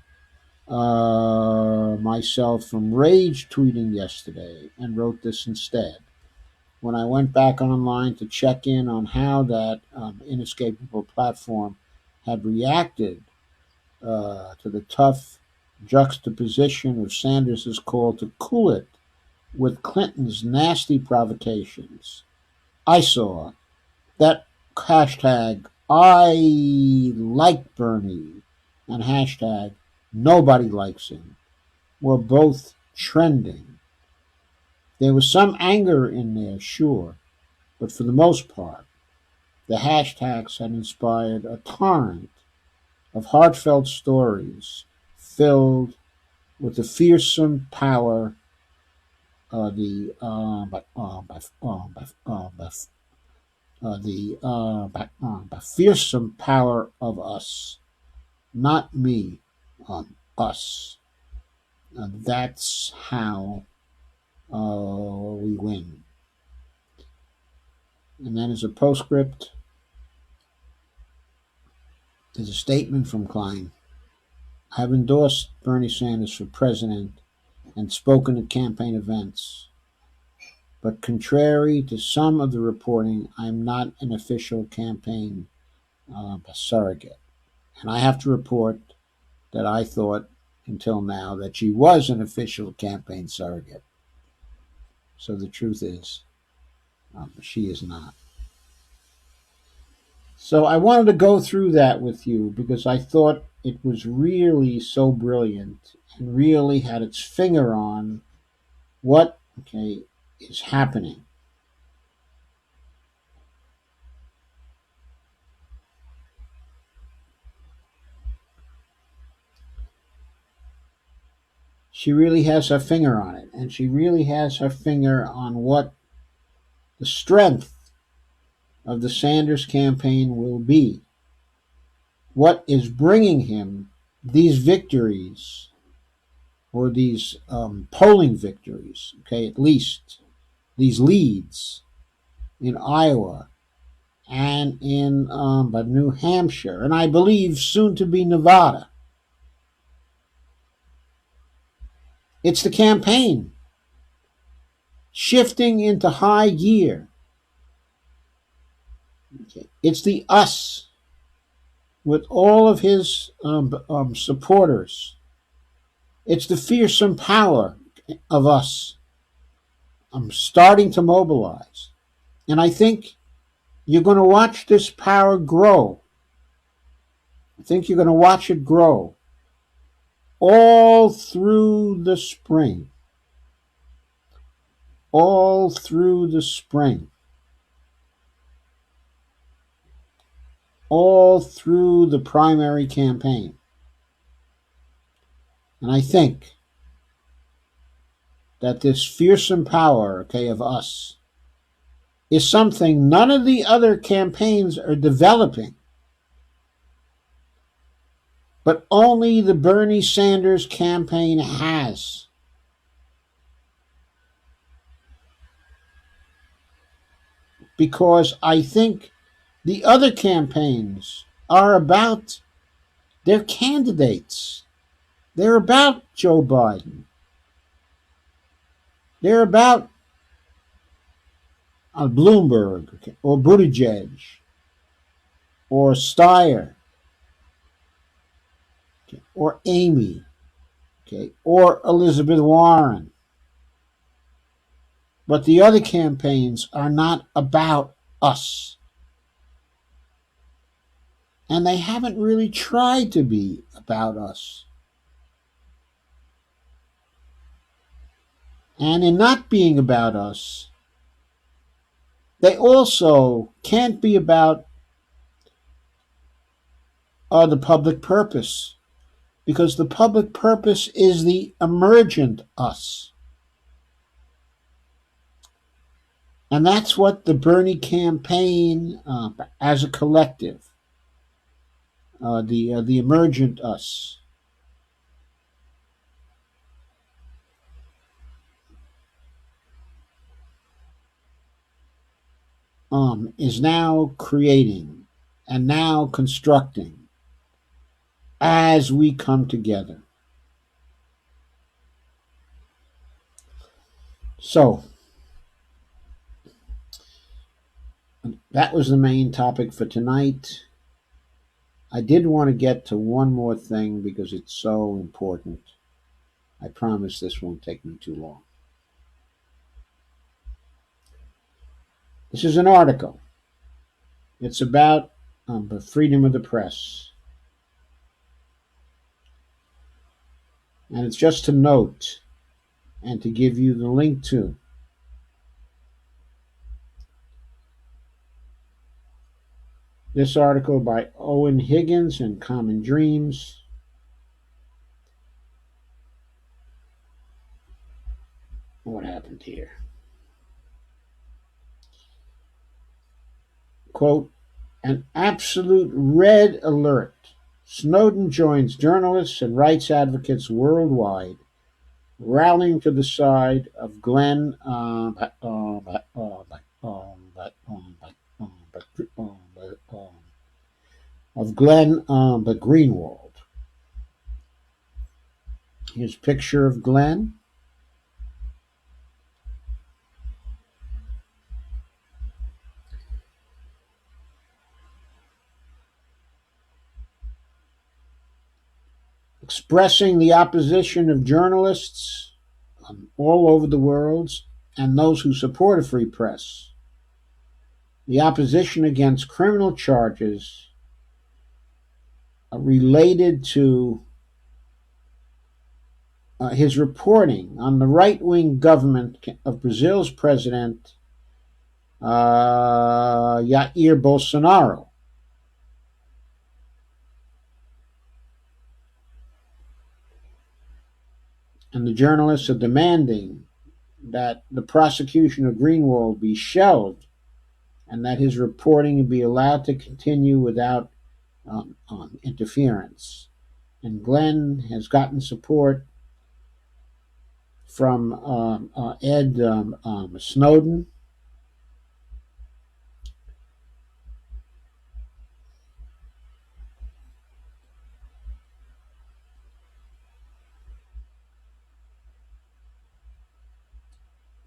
myself from rage tweeting yesterday and wrote this instead. When I went back online to check in on how that inescapable platform had reacted to the tough juxtaposition of Sanders' call to cool it with Clinton's nasty provocations, I saw that hashtag I like Bernie and hashtag nobody likes him were both trending. There was some anger in there, sure, but for the most part, the hashtags had inspired a torrent of heartfelt stories filled with the fearsome power the fearsome power of us, not me, us. And that's how we win. And then as a postscript, there's a statement from Klein. I have endorsed Bernie Sanders for president and spoken at campaign events. But contrary to some of the reporting, I'm not an official campaign surrogate. And I have to report that I thought until now that she was an official campaign surrogate. So the truth is, she is not. So I wanted to go through that with you because I thought it was really so brilliant and really had its finger on what is happening. She really has her finger on it, and she really has her finger on what the strength of the Sanders campaign will be. What is bringing him these victories, or these polling victories, at least these leads in Iowa and in New Hampshire, and I believe soon to be Nevada. It's the campaign shifting into high gear. It's the us with all of his supporters. It's the fearsome power of us starting to mobilize. And I think you're going to watch this power grow. I think you're going to watch it grow all through the spring. All through the spring. All through the primary campaign. And I think that this fearsome power, of us, is something none of the other campaigns are developing, but only the Bernie Sanders campaign has. Because I think the other campaigns are about their candidates. They're about Joe Biden. They're about Bloomberg or Buttigieg or Steyer or Amy or Elizabeth Warren. But the other campaigns are not about us. And they haven't really tried to be about us. And in not being about us, they also can't be about the public purpose, because the public purpose is the emergent us. And that's what the Bernie campaign, as a collective, the emergent us. is now creating and now constructing as we come together. So, that was the main topic for tonight. I did want to get to one more thing because it's so important. I promise this won't take me too long. This is an article. It's about the freedom of the press. And it's just to note and to give you the link to. This article by Owen Higgins in Common Dreams. What happened here? Quote, an absolute red alert. Snowden joins journalists and rights advocates worldwide rallying to the side of Glenn Greenwald. Here's a picture of Glenn. Expressing the opposition of journalists all over the world and those who support a free press. The opposition against criminal charges related to his reporting on the right-wing government of Brazil's president Jair Bolsonaro. And the journalists are demanding that the prosecution of Greenwald be shelved and that his reporting be allowed to continue without interference. And Glenn has gotten support from Ed Snowden.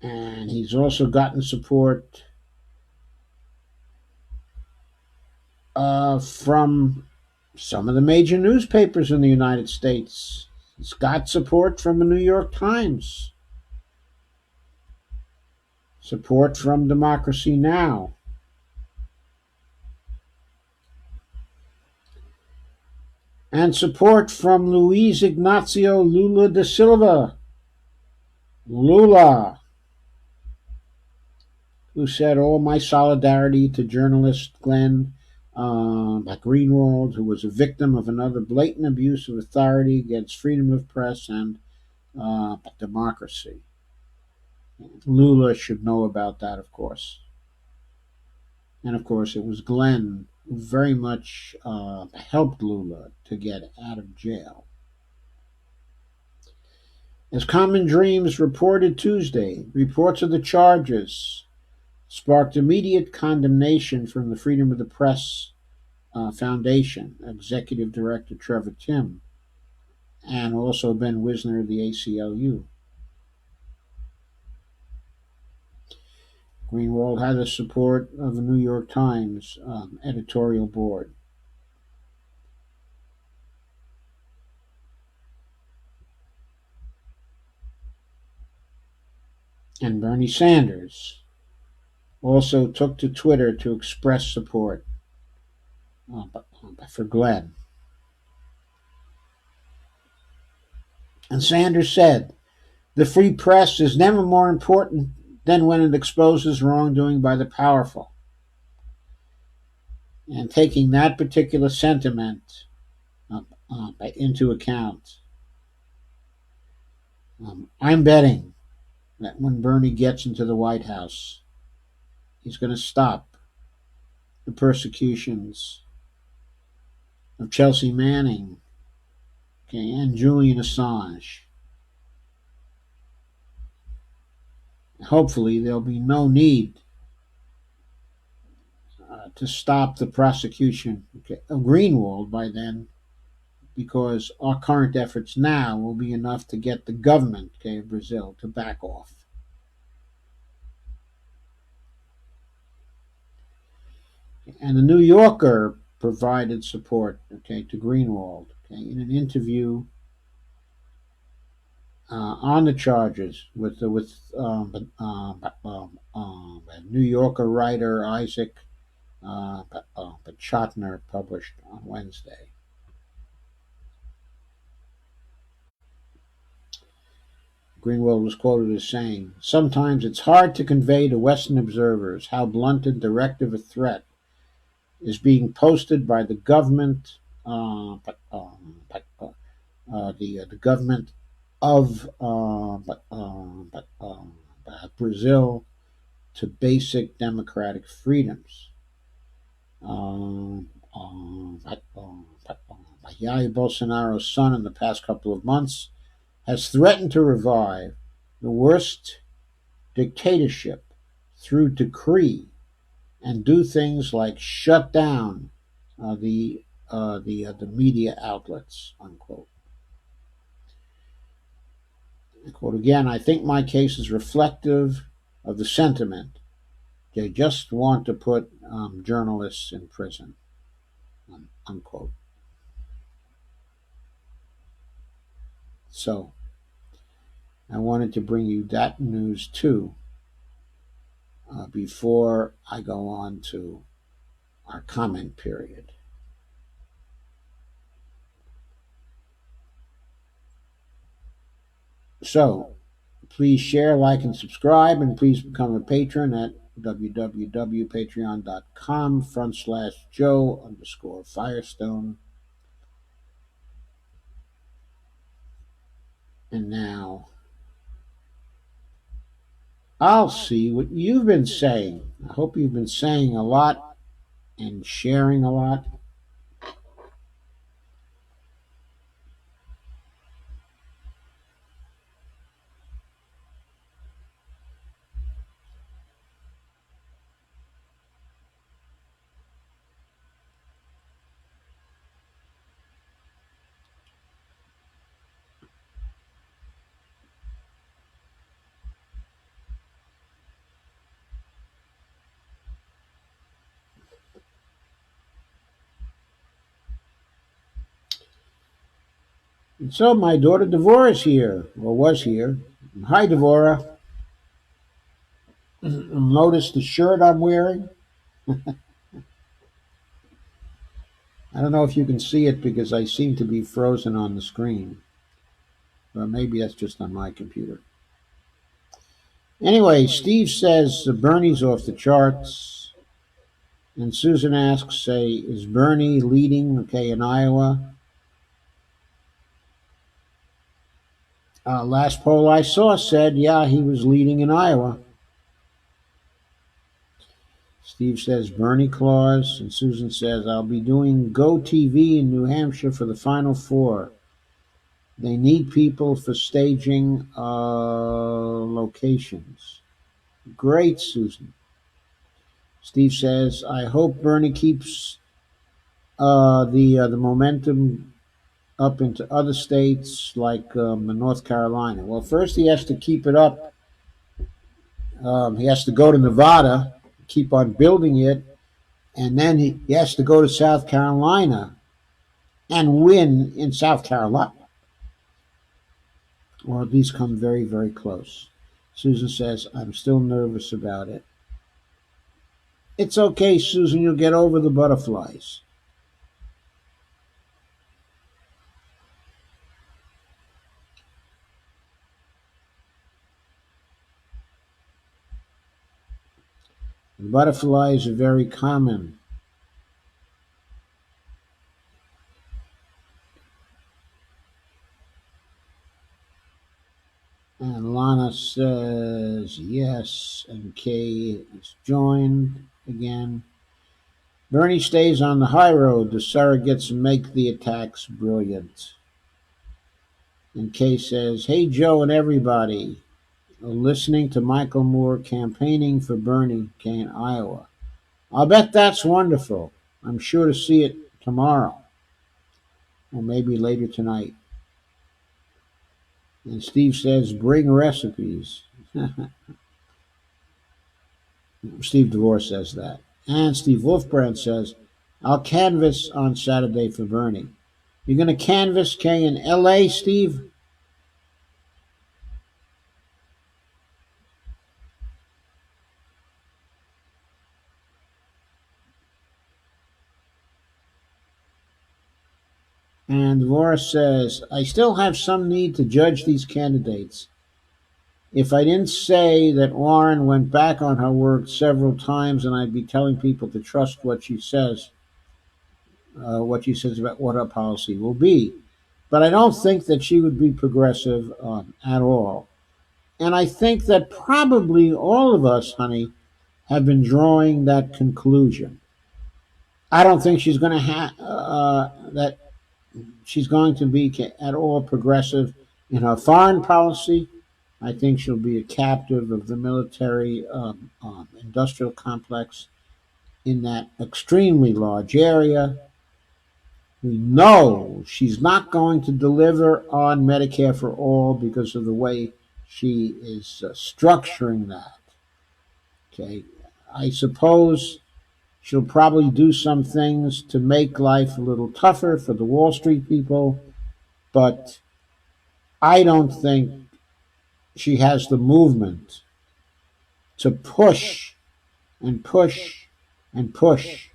And he's also gotten support from some of the major newspapers in the United States. He's got support from the New York Times, support from Democracy Now!, and support from Luiz Ignacio Lula da Silva, Lula, who said, all my solidarity to journalist Glenn Greenwald, who was a victim of another blatant abuse of authority against freedom of press and democracy. Lula should know about that, of course. And of course, it was Glenn who very much helped Lula to get out of jail. As Common Dreams reported Tuesday, reports of the charges sparked immediate condemnation from the Freedom of the Press Foundation, Executive Director Trevor Timm, and also Ben Wisner of the ACLU. Greenwald had the support of the New York Times editorial board. And Bernie Sanders also took to Twitter to express support for Glenn. And Sanders said, the free press is never more important than when it exposes wrongdoing by the powerful. And taking that particular sentiment into account, I'm betting that when Bernie gets into the White House, he's going to stop the persecutions of Chelsea Manning, and Julian Assange. Hopefully, there'll be no need to stop the prosecution of Greenwald by then, because our current efforts now will be enough to get the government, of Brazil to back off. And the New Yorker provided support, to Greenwald, in an interview on the charges with New Yorker writer Isaac Bachotner, published on Wednesday. Greenwald was quoted as saying, "Sometimes it's hard to convey to Western observers how blunt and direct of a threat is being posted by the government, the government of Brazil to basic democratic freedoms." Jair Bolsonaro's son, in the past couple of months, has threatened to revive the worst dictatorship through decree and do things like shut down the media outlets, unquote. I quote again, "I think my case is reflective of the sentiment. They just want to put journalists in prison," unquote. So I wanted to bring you that news too before I go on to our comment period. So please share, like, and subscribe, and please become a patron at www.patreon.com/Joe_Firestone. And now I'll see what you've been saying. I hope you've been saying a lot and sharing a lot. And so my daughter Devora is here, or was here. Hi, Devora. Notice the shirt I'm wearing? I don't know if you can see it because I seem to be frozen on the screen. But maybe that's just on my computer. Anyway, Steve says Bernie's off the charts. And Susan asks, is Bernie leading, in Iowa? Last poll I saw said, yeah, he was leading in Iowa. Steve says Bernie Claus, and Susan says, I'll be doing Go TV in New Hampshire for the Final Four. They need people for staging locations. Great, Susan. Steve says, I hope Bernie keeps the momentum up into other states like North Carolina. Well, first he has to keep it up. He has to go to Nevada, keep on building it, and then he has to go to South Carolina and win in South Carolina. Or at least come very, very close. Susan says, I'm still nervous about it. It's okay, Susan, you'll get over the butterflies. The butterflies are very common. And Lana says yes, and Kay is joined again. Bernie stays on the high road. The surrogates make the attacks brilliant. And Kay says, hey, Joe and everybody, listening to Michael Moore campaigning for Bernie in Iowa. I'll bet that's wonderful. I'm sure to see it tomorrow, or maybe later tonight. And Steve says, bring recipes. Steve DeVore says that. And Steve Wolfbrand says, I'll canvass on Saturday for Bernie. You're going to canvass Kay in LA, Steve? And DeVore says, I still have some need to judge these candidates. If I didn't say that Warren went back on her word several times, and I'd be telling people to trust what she says about what her policy will be. But I don't think that she would be progressive at all. And I think that probably all of us, honey, have been drawing that conclusion. I don't think she's going to have that she's going to be at all progressive in her foreign policy. I think she'll be a captive of the military industrial complex in that extremely large area. We know she's not going to deliver on Medicare for all because of the way she is structuring that. Okay, I suppose she'll probably do some things to make life a little tougher for the Wall Street people, but I don't think she has the movement to push and push and push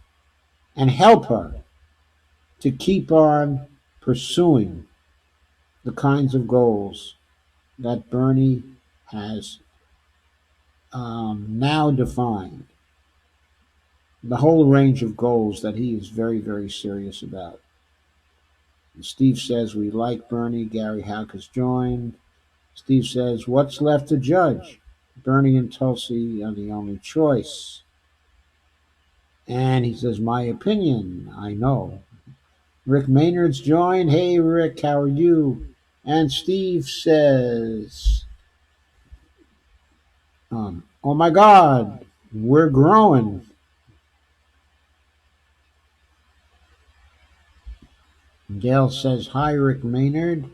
and help her to keep on pursuing the kinds of goals that Bernie has now defined. The whole range of goals that he is very, very serious about. And Steve says, we like Bernie. Gary Houck has joined. Steve says, what's left to judge? Bernie and Tulsi are the only choice. And he says, my opinion, I know. Rick Maynard's joined. Hey, Rick, how are you? And Steve says, oh my God, we're growing. Dale says, hi, Rick Maynard.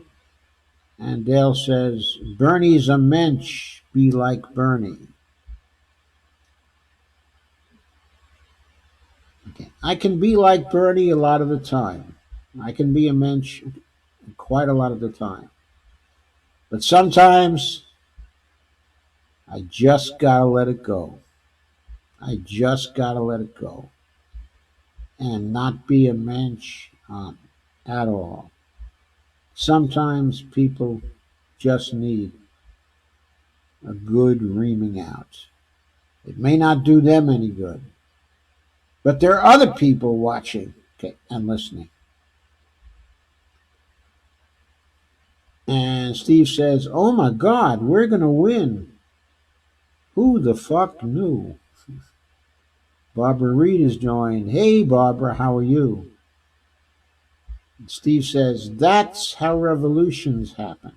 And Dale says, Bernie's a mensch, be like Bernie. Okay. I can be like Bernie a lot of the time. I can be a mensch quite a lot of the time. But sometimes I just gotta let it go. I just gotta let it go. And not be a mensch at all. Sometimes people just need a good reaming out. It may not do them any good, but there are other people watching, okay, and listening. And Steve says, oh my God, we're going to win. Who the fuck knew? Barbara Reed is joined. Hey, Barbara, how are you? And Steve says, that's how revolutions happen.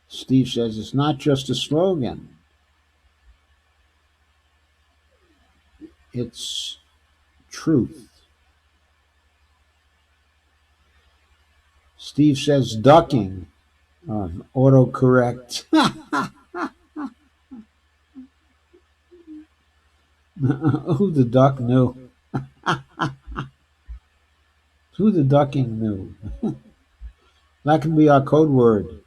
Steve says, it's not just a slogan. It's truth. Steve says, ducking. Autocorrect. Who the duck knew? Who the ducking knew? That can be our code word.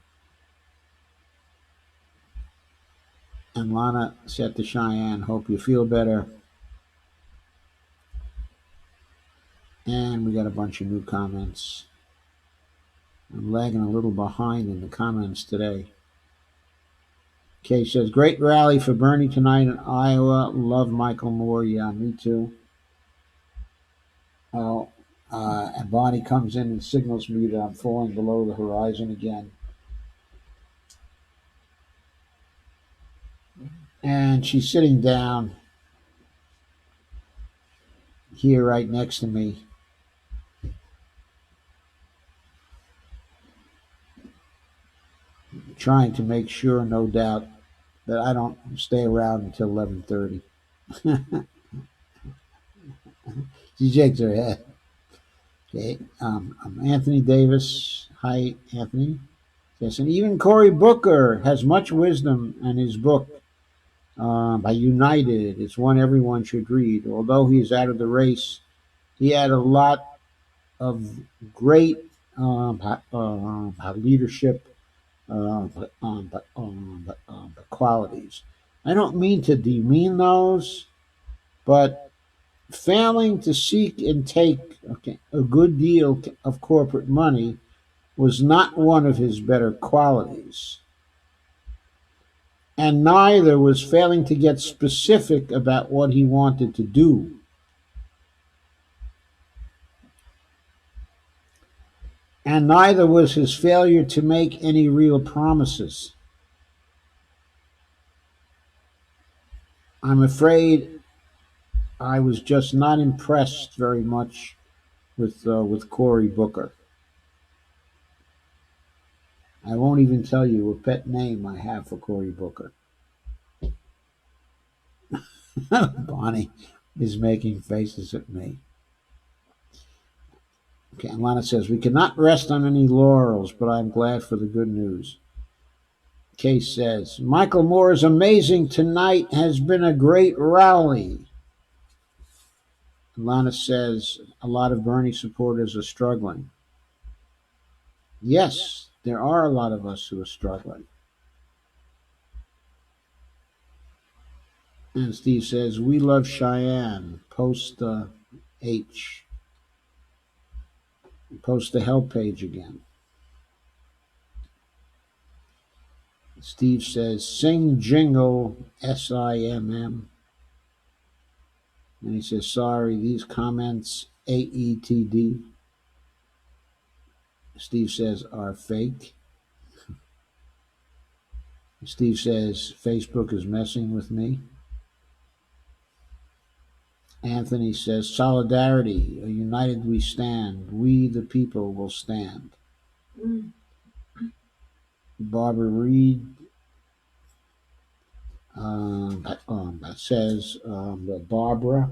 And Lana said to Cheyenne, hope you feel better. And we got a bunch of new comments. I'm lagging a little behind in the comments today. Kay says, great rally for Bernie tonight in Iowa. Love Michael Moore. Yeah, me too. Oh, and Bonnie comes in and signals me that I'm falling below the horizon again. And she's sitting down here right next to me. trying to make sure, no doubt, that I don't stay around until 11:30. She shakes her head. Okay, I'm Anthony Davis. Hi, Anthony. Yes, and even Cory Booker has much wisdom in his book by United. It's one everyone should read. Although he is out of the race, he had a lot of great leadership qualities. I don't mean to demean those, but failing to seek and take a good deal of corporate money was not one of his better qualities. And neither was failing to get specific about what he wanted to do. And neither was his failure to make any real promises. I'm afraid I was just not impressed very much with Cory Booker. I won't even tell you a pet name I have for Cory Booker. Bonnie is making faces at me. Okay, and Lana says, we cannot rest on any laurels, but I'm glad for the good news. Case says, Michael Moore is amazing tonight, has been a great rally. Lana says, a lot of Bernie supporters are struggling. Yes, there are a lot of us who are struggling. And Steve says, we love Cheyenne. Post H. Post the help page again. Steve says, sing jingle, SIMM. And he says, sorry, these comments, AETD. Steve says, are fake. Steve says, Facebook is messing with me. Anthony says, solidarity, united we stand. We the people will stand. Barbara Reed says, Barbara,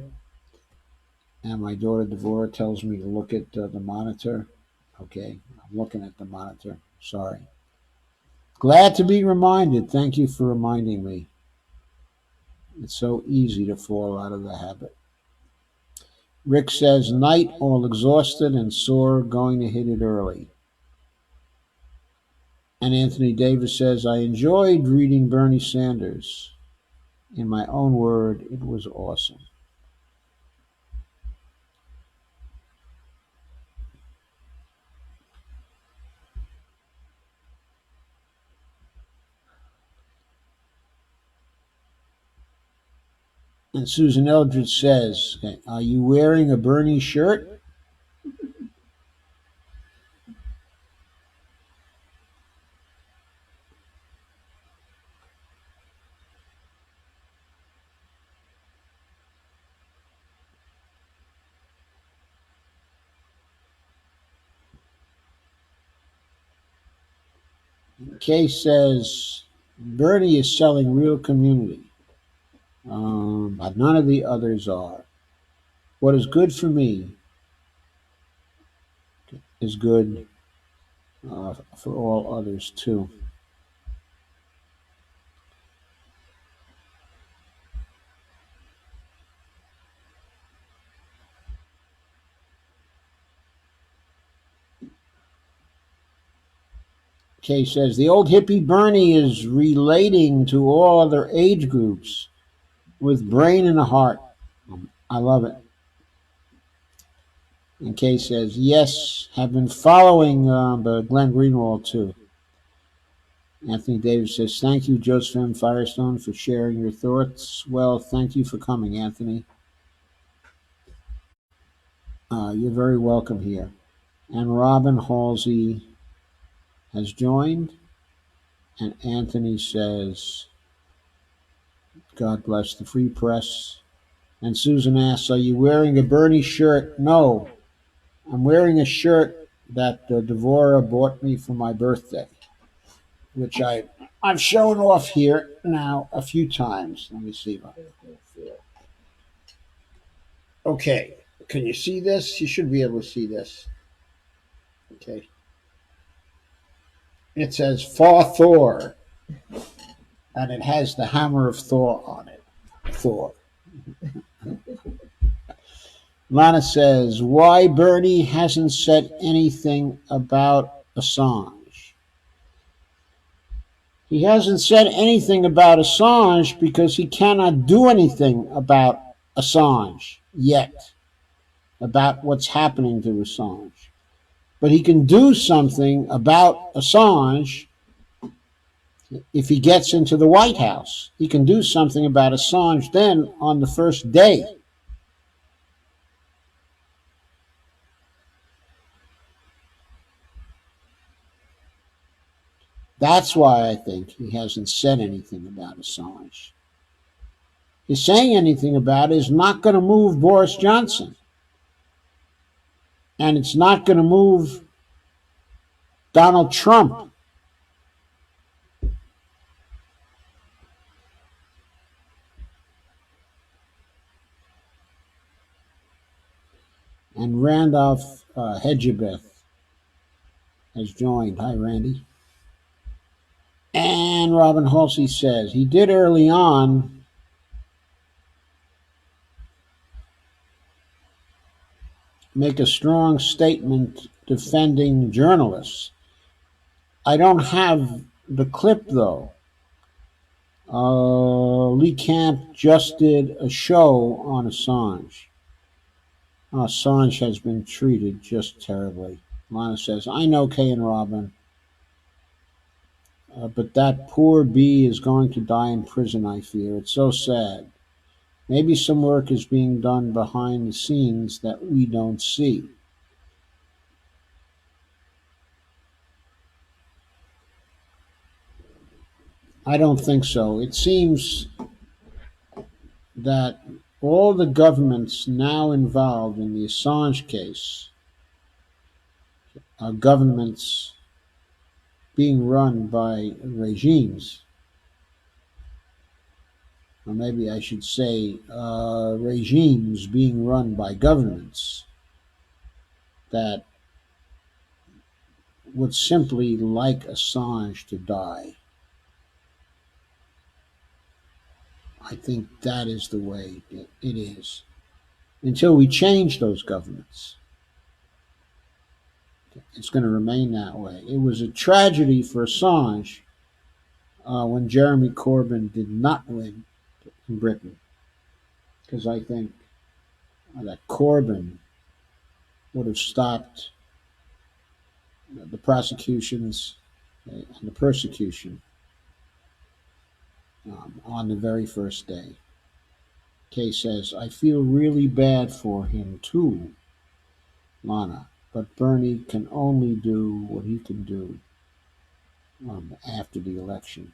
and my daughter Devorah tells me to look at the monitor. Okay, I'm looking at the monitor. Sorry. Glad to be reminded. Thank you for reminding me. It's so easy to fall out of the habit. Rick says, night, all exhausted and sore, going to hit it early. And Anthony Davis says, I enjoyed reading Bernie Sanders. In my own word, it was awesome. And Susan Eldridge says, are you wearing a Bernie shirt? Kay says, Bernie is selling real community, but none of the others are. What is good for me is good for all others too. Kay says, the old hippie Bernie is relating to all other age groups with brain and a heart. I love it. And Kay says, yes, have been following Glenn Greenwald too. Anthony Davis says, thank you, Josephine Firestone, for sharing your thoughts. Well, thank you for coming, Anthony. You're very welcome here. And Robin Halsey has joined. And Anthony says, God bless the free press. And Susan asks, are you wearing a Bernie shirt? No, I'm wearing a shirt that Devorah bought me for my birthday. which I've shown off here now a few times. Let me see. Okay, can you see this? You should be able to see this. Okay. It says For Thor, and it has the hammer of Thor on it. Thor. Lana says, why Bernie hasn't said anything about Assange? He hasn't said anything about Assange because he cannot do anything about Assange yet, about what's happening to Assange. But he can do something about Assange if he gets into the White House. He can do something about Assange then on the first day. That's why I think he hasn't said anything about Assange. His saying anything about it is not going to move Boris Johnson. And it's not going to move Donald Trump. And Randolph Hedgebeth has joined. Hi, Randy. And Robin Halsey says, he did early on make a strong statement defending journalists. I don't have the clip, though. Lee Camp just did a show on Assange. Assange has been treated just terribly. Lana says, I know Kay and Robin, but that poor bee is going to die in prison, I fear. It's so sad. Maybe some work is being done behind the scenes that we don't see. I don't think so. It seems that all the governments now involved in the Assange case are governments being run by regimes. Or maybe I should say regimes being run by governments that would simply like Assange to die. I think that is the way it is. Until we change those governments, it's going to remain that way. It was a tragedy for Assange when Jeremy Corbyn did not win in Britain, because I think that Corbyn would have stopped the prosecutions and the persecution on the very first day. Kay says, I feel really bad for him too, Lana, but Bernie can only do what he can do after the election.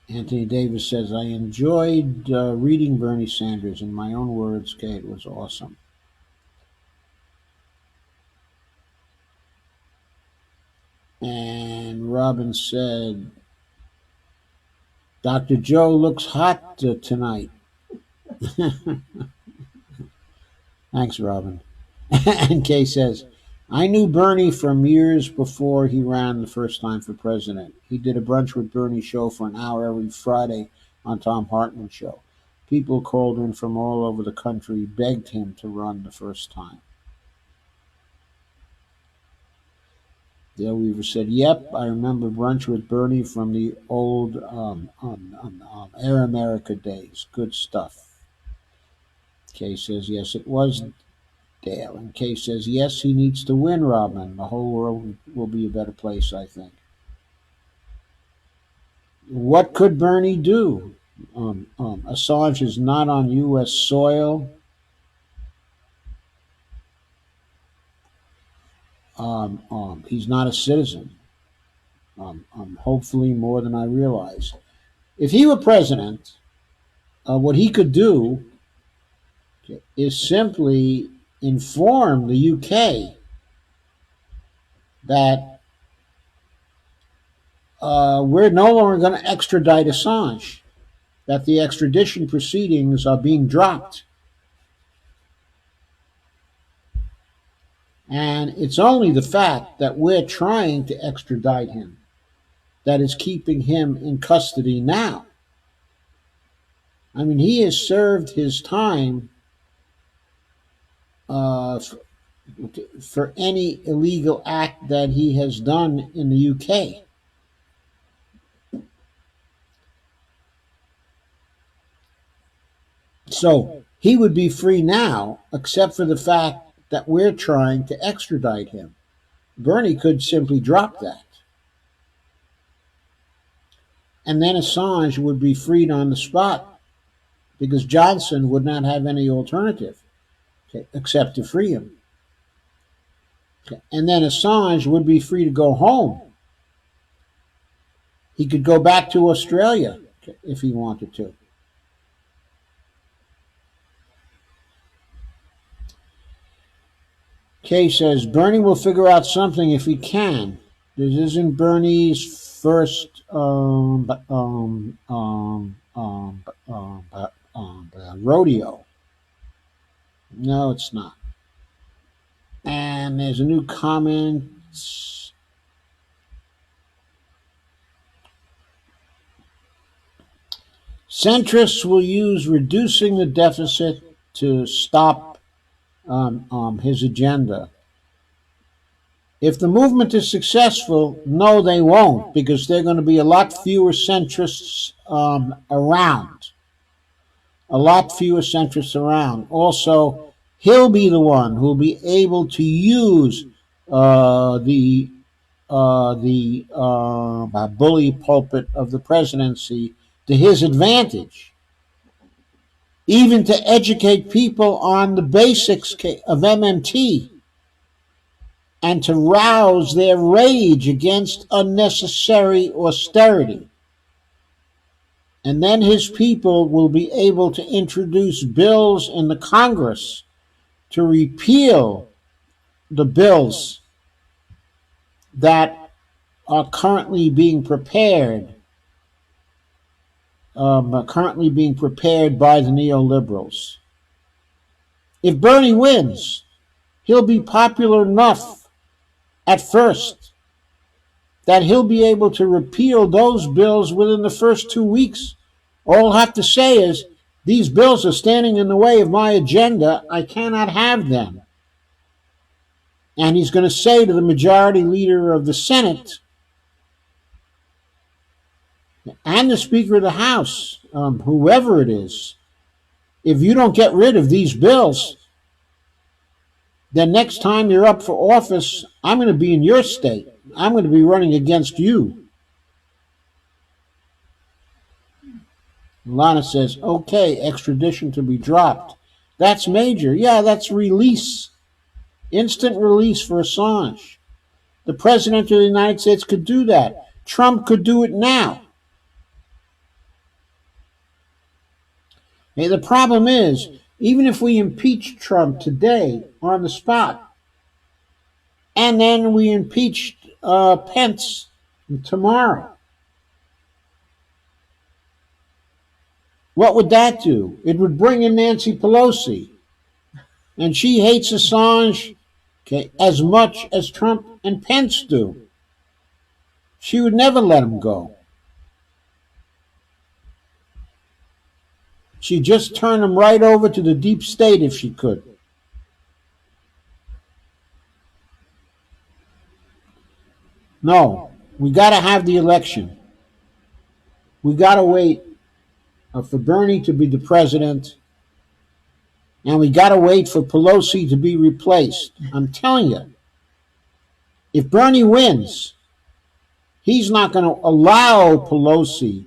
Anthony Davis says, I enjoyed reading Bernie Sanders. In my own words, Kay, it was awesome. And Robin said, Dr. Joe looks hot tonight. Thanks, Robin. And Kay says, I knew Bernie from years before he ran the first time for president. He did a Brunch with Bernie show for an hour every Friday on Tom Hartman show. People called in from all over the country, begged him to run the first time. Dale Weaver said, yep, I remember Brunch with Bernie from the old Air America days. Good stuff. Kay says, yes, it was, Dale. And Kay says, yes, he needs to win, Robin. The whole world will be a better place, I think. What could Bernie do? Assange is not on U.S. soil. He's not a citizen. Hopefully more than I realize. If he were president, what he could do is simply inform the UK that we're no longer going to extradite Assange, that the extradition proceedings are being dropped. And it's only the fact that we're trying to extradite him that is keeping him in custody now. I mean, he has served his time for any illegal act that he has done in the UK. So he would be free now, except for the fact that we're trying to extradite him. Bernie could simply drop that. And then Assange would be freed on the spot because Johnson would not have any alternative except to free him. And then Assange would be free to go home. He could go back to Australia if he wanted to. Kay says, Bernie will figure out something if he can. This isn't Bernie's first rodeo. No, it's not. And there's a new comment. Centrists will use reducing the deficit to stop his agenda. If the movement is successful, no, they won't, because there are going to be a lot fewer centrists around. A lot fewer centrists around. Also, he'll be the one who will be able to use the bully pulpit of the presidency to his advantage, even to educate people on the basics of MMT and to rouse their rage against unnecessary austerity. And then his people will be able to introduce bills in the Congress to repeal the bills that are currently being prepared by the neoliberals. If Bernie wins, he'll be popular enough at first that he'll be able to repeal those bills within the first 2 weeks. All he'll have to say is, these bills are standing in the way of my agenda. I cannot have them. And he's going to say to the majority leader of the Senate and the Speaker of the House, whoever it is, if you don't get rid of these bills, then next time you're up for office, I'm going to be in your state. I'm going to be running against you. Lana says, okay, extradition to be dropped. That's major. Yeah, that's release. Instant release for Assange. The President of the United States could do that. Trump could do it now. Hey, the problem is, even if we impeach Trump today on the spot, and then we impeached Pence tomorrow, what would that do? It would bring in Nancy Pelosi. And she hates Assange as much as Trump and Pence do. She would never let him go. She'd just turn him right over to the deep state if she could. No, we got to have the election. We got to wait for Bernie to be the president, and we got to wait for Pelosi to be replaced. I'm telling you, if Bernie wins, he's not going to allow Pelosi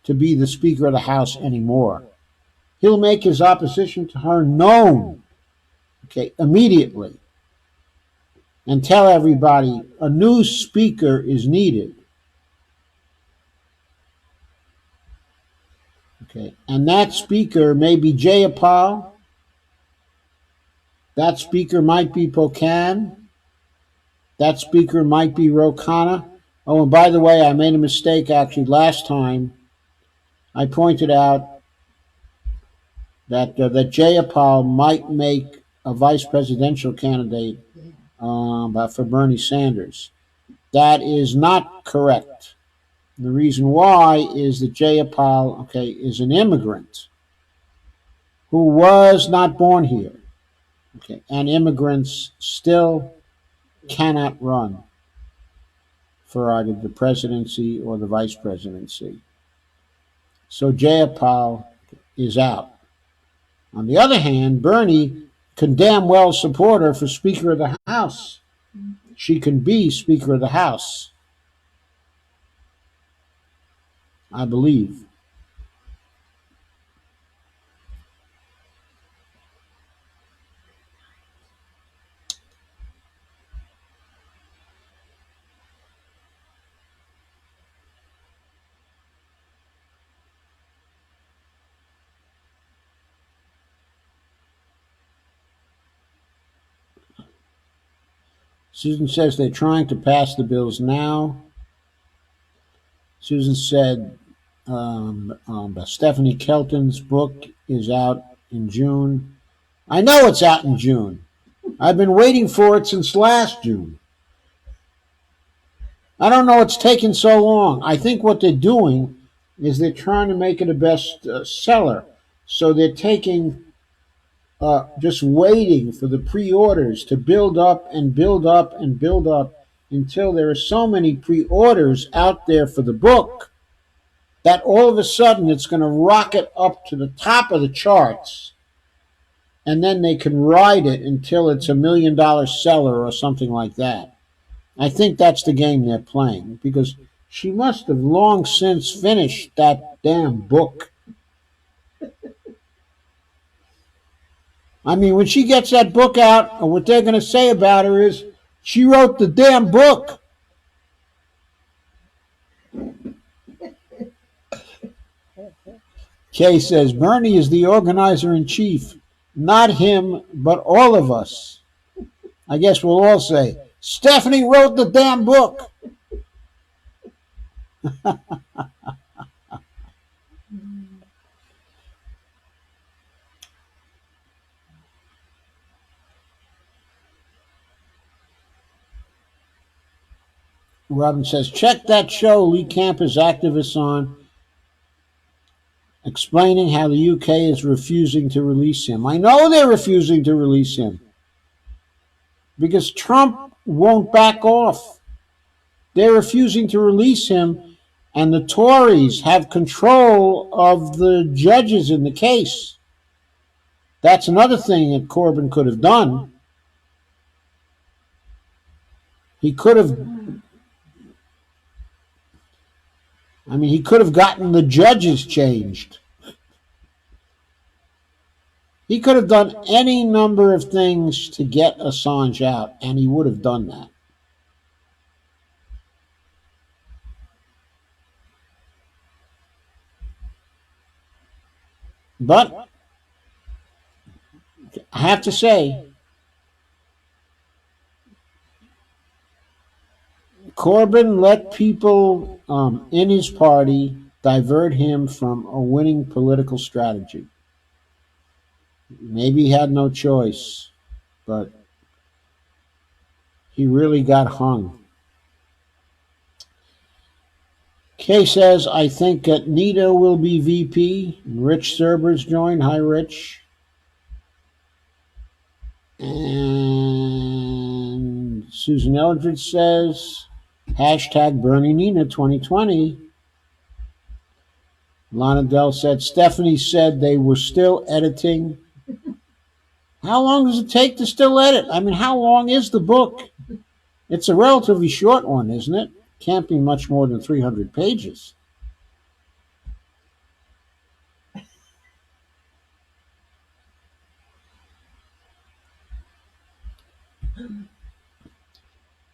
to be the Speaker of the House anymore. He'll make his opposition to her known, immediately, and tell everybody a new speaker is needed. And that speaker may be Jayapal. That speaker might be Pocan. That speaker might be Ro Khanna. Oh, and by the way, I made a mistake actually last time. I pointed out that Jayapal might make a vice presidential candidate for Bernie Sanders. That is not correct. The reason why is that Jayapal, is an immigrant who was not born here. And immigrants still cannot run for either the presidency or the vice presidency. So Jayapal is out. On the other hand, Bernie can damn well support her for Speaker of the House. She can be Speaker of the House, I believe. Susan says they're trying to pass the bills now. Susan said Stephanie Kelton's book is out in June. I know it's out in June. I've been waiting for it since last June. I don't know what's taking so long. I think what they're doing is they're trying to make it a best seller. So they're taking, just waiting for the pre-orders to build up and build up and build up until there are so many pre-orders out there for the book that all of a sudden it's going to rocket up to the top of the charts. And then they can ride it until it's $1 million seller or something like that. I think that's the game they're playing, because she must have long since finished that damn book. I mean, when she gets that book out, what they're going to say about her is, she wrote the damn book. Kay says, Bernie is the organizer-in-chief. Not him, but all of us. I guess we'll all say, Stephanie wrote the damn book. Robin says, check that show Lee Camp is activist on, explaining how the UK is refusing to release him. I know they're refusing to release him because Trump won't back off. They're refusing to release him, and the Tories have control of the judges in the case. That's another thing that Corbyn could have done. He could have gotten the judges changed. He could have done any number of things to get Assange out, and he would have done that. But I have to say, Corbyn let people in his party divert him from a winning political strategy. Maybe he had no choice, but he really got hung. Kay says, I think that Nita will be VP. Rich Serber's joined. Hi, Rich. And Susan Eldridge says, hashtag Bernie Nina 2020. Lana Dell said, Stephanie said they were still editing. How long does it take to still edit? I mean, how long is the book? It's a relatively short one, isn't it? Can't be much more than 300 pages.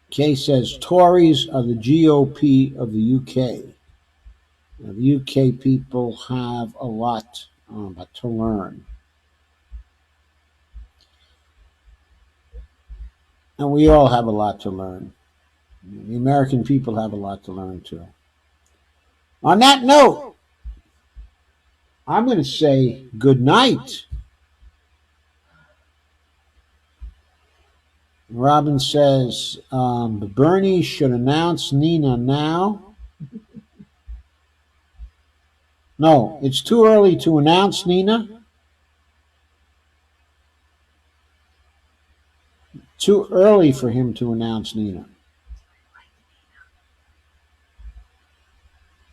Kay says, Tories are the GOP of the UK. Now, the UK people have a lot to learn. And we all have a lot to learn. The American people have a lot to learn too. On that note, I'm going to say good night. Robin says Bernie should announce Nina now. No, it's too early to announce Nina. Too early for him to announce Nina.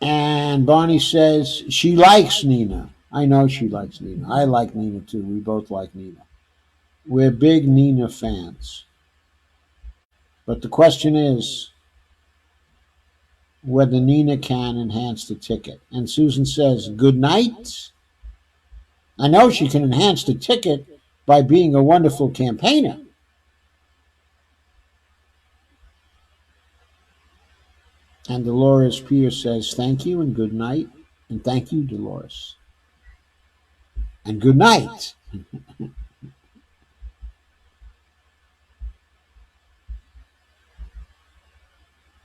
And Bonnie says she likes Nina. I know she likes Nina. I like Nina too. We both like Nina. We're big Nina fans. But the question is whether Nina can enhance the ticket. And Susan says, good night. I know she can enhance the ticket by being a wonderful campaigner. And Dolores Pierce says, thank you and good night. And thank you, Dolores. And good night.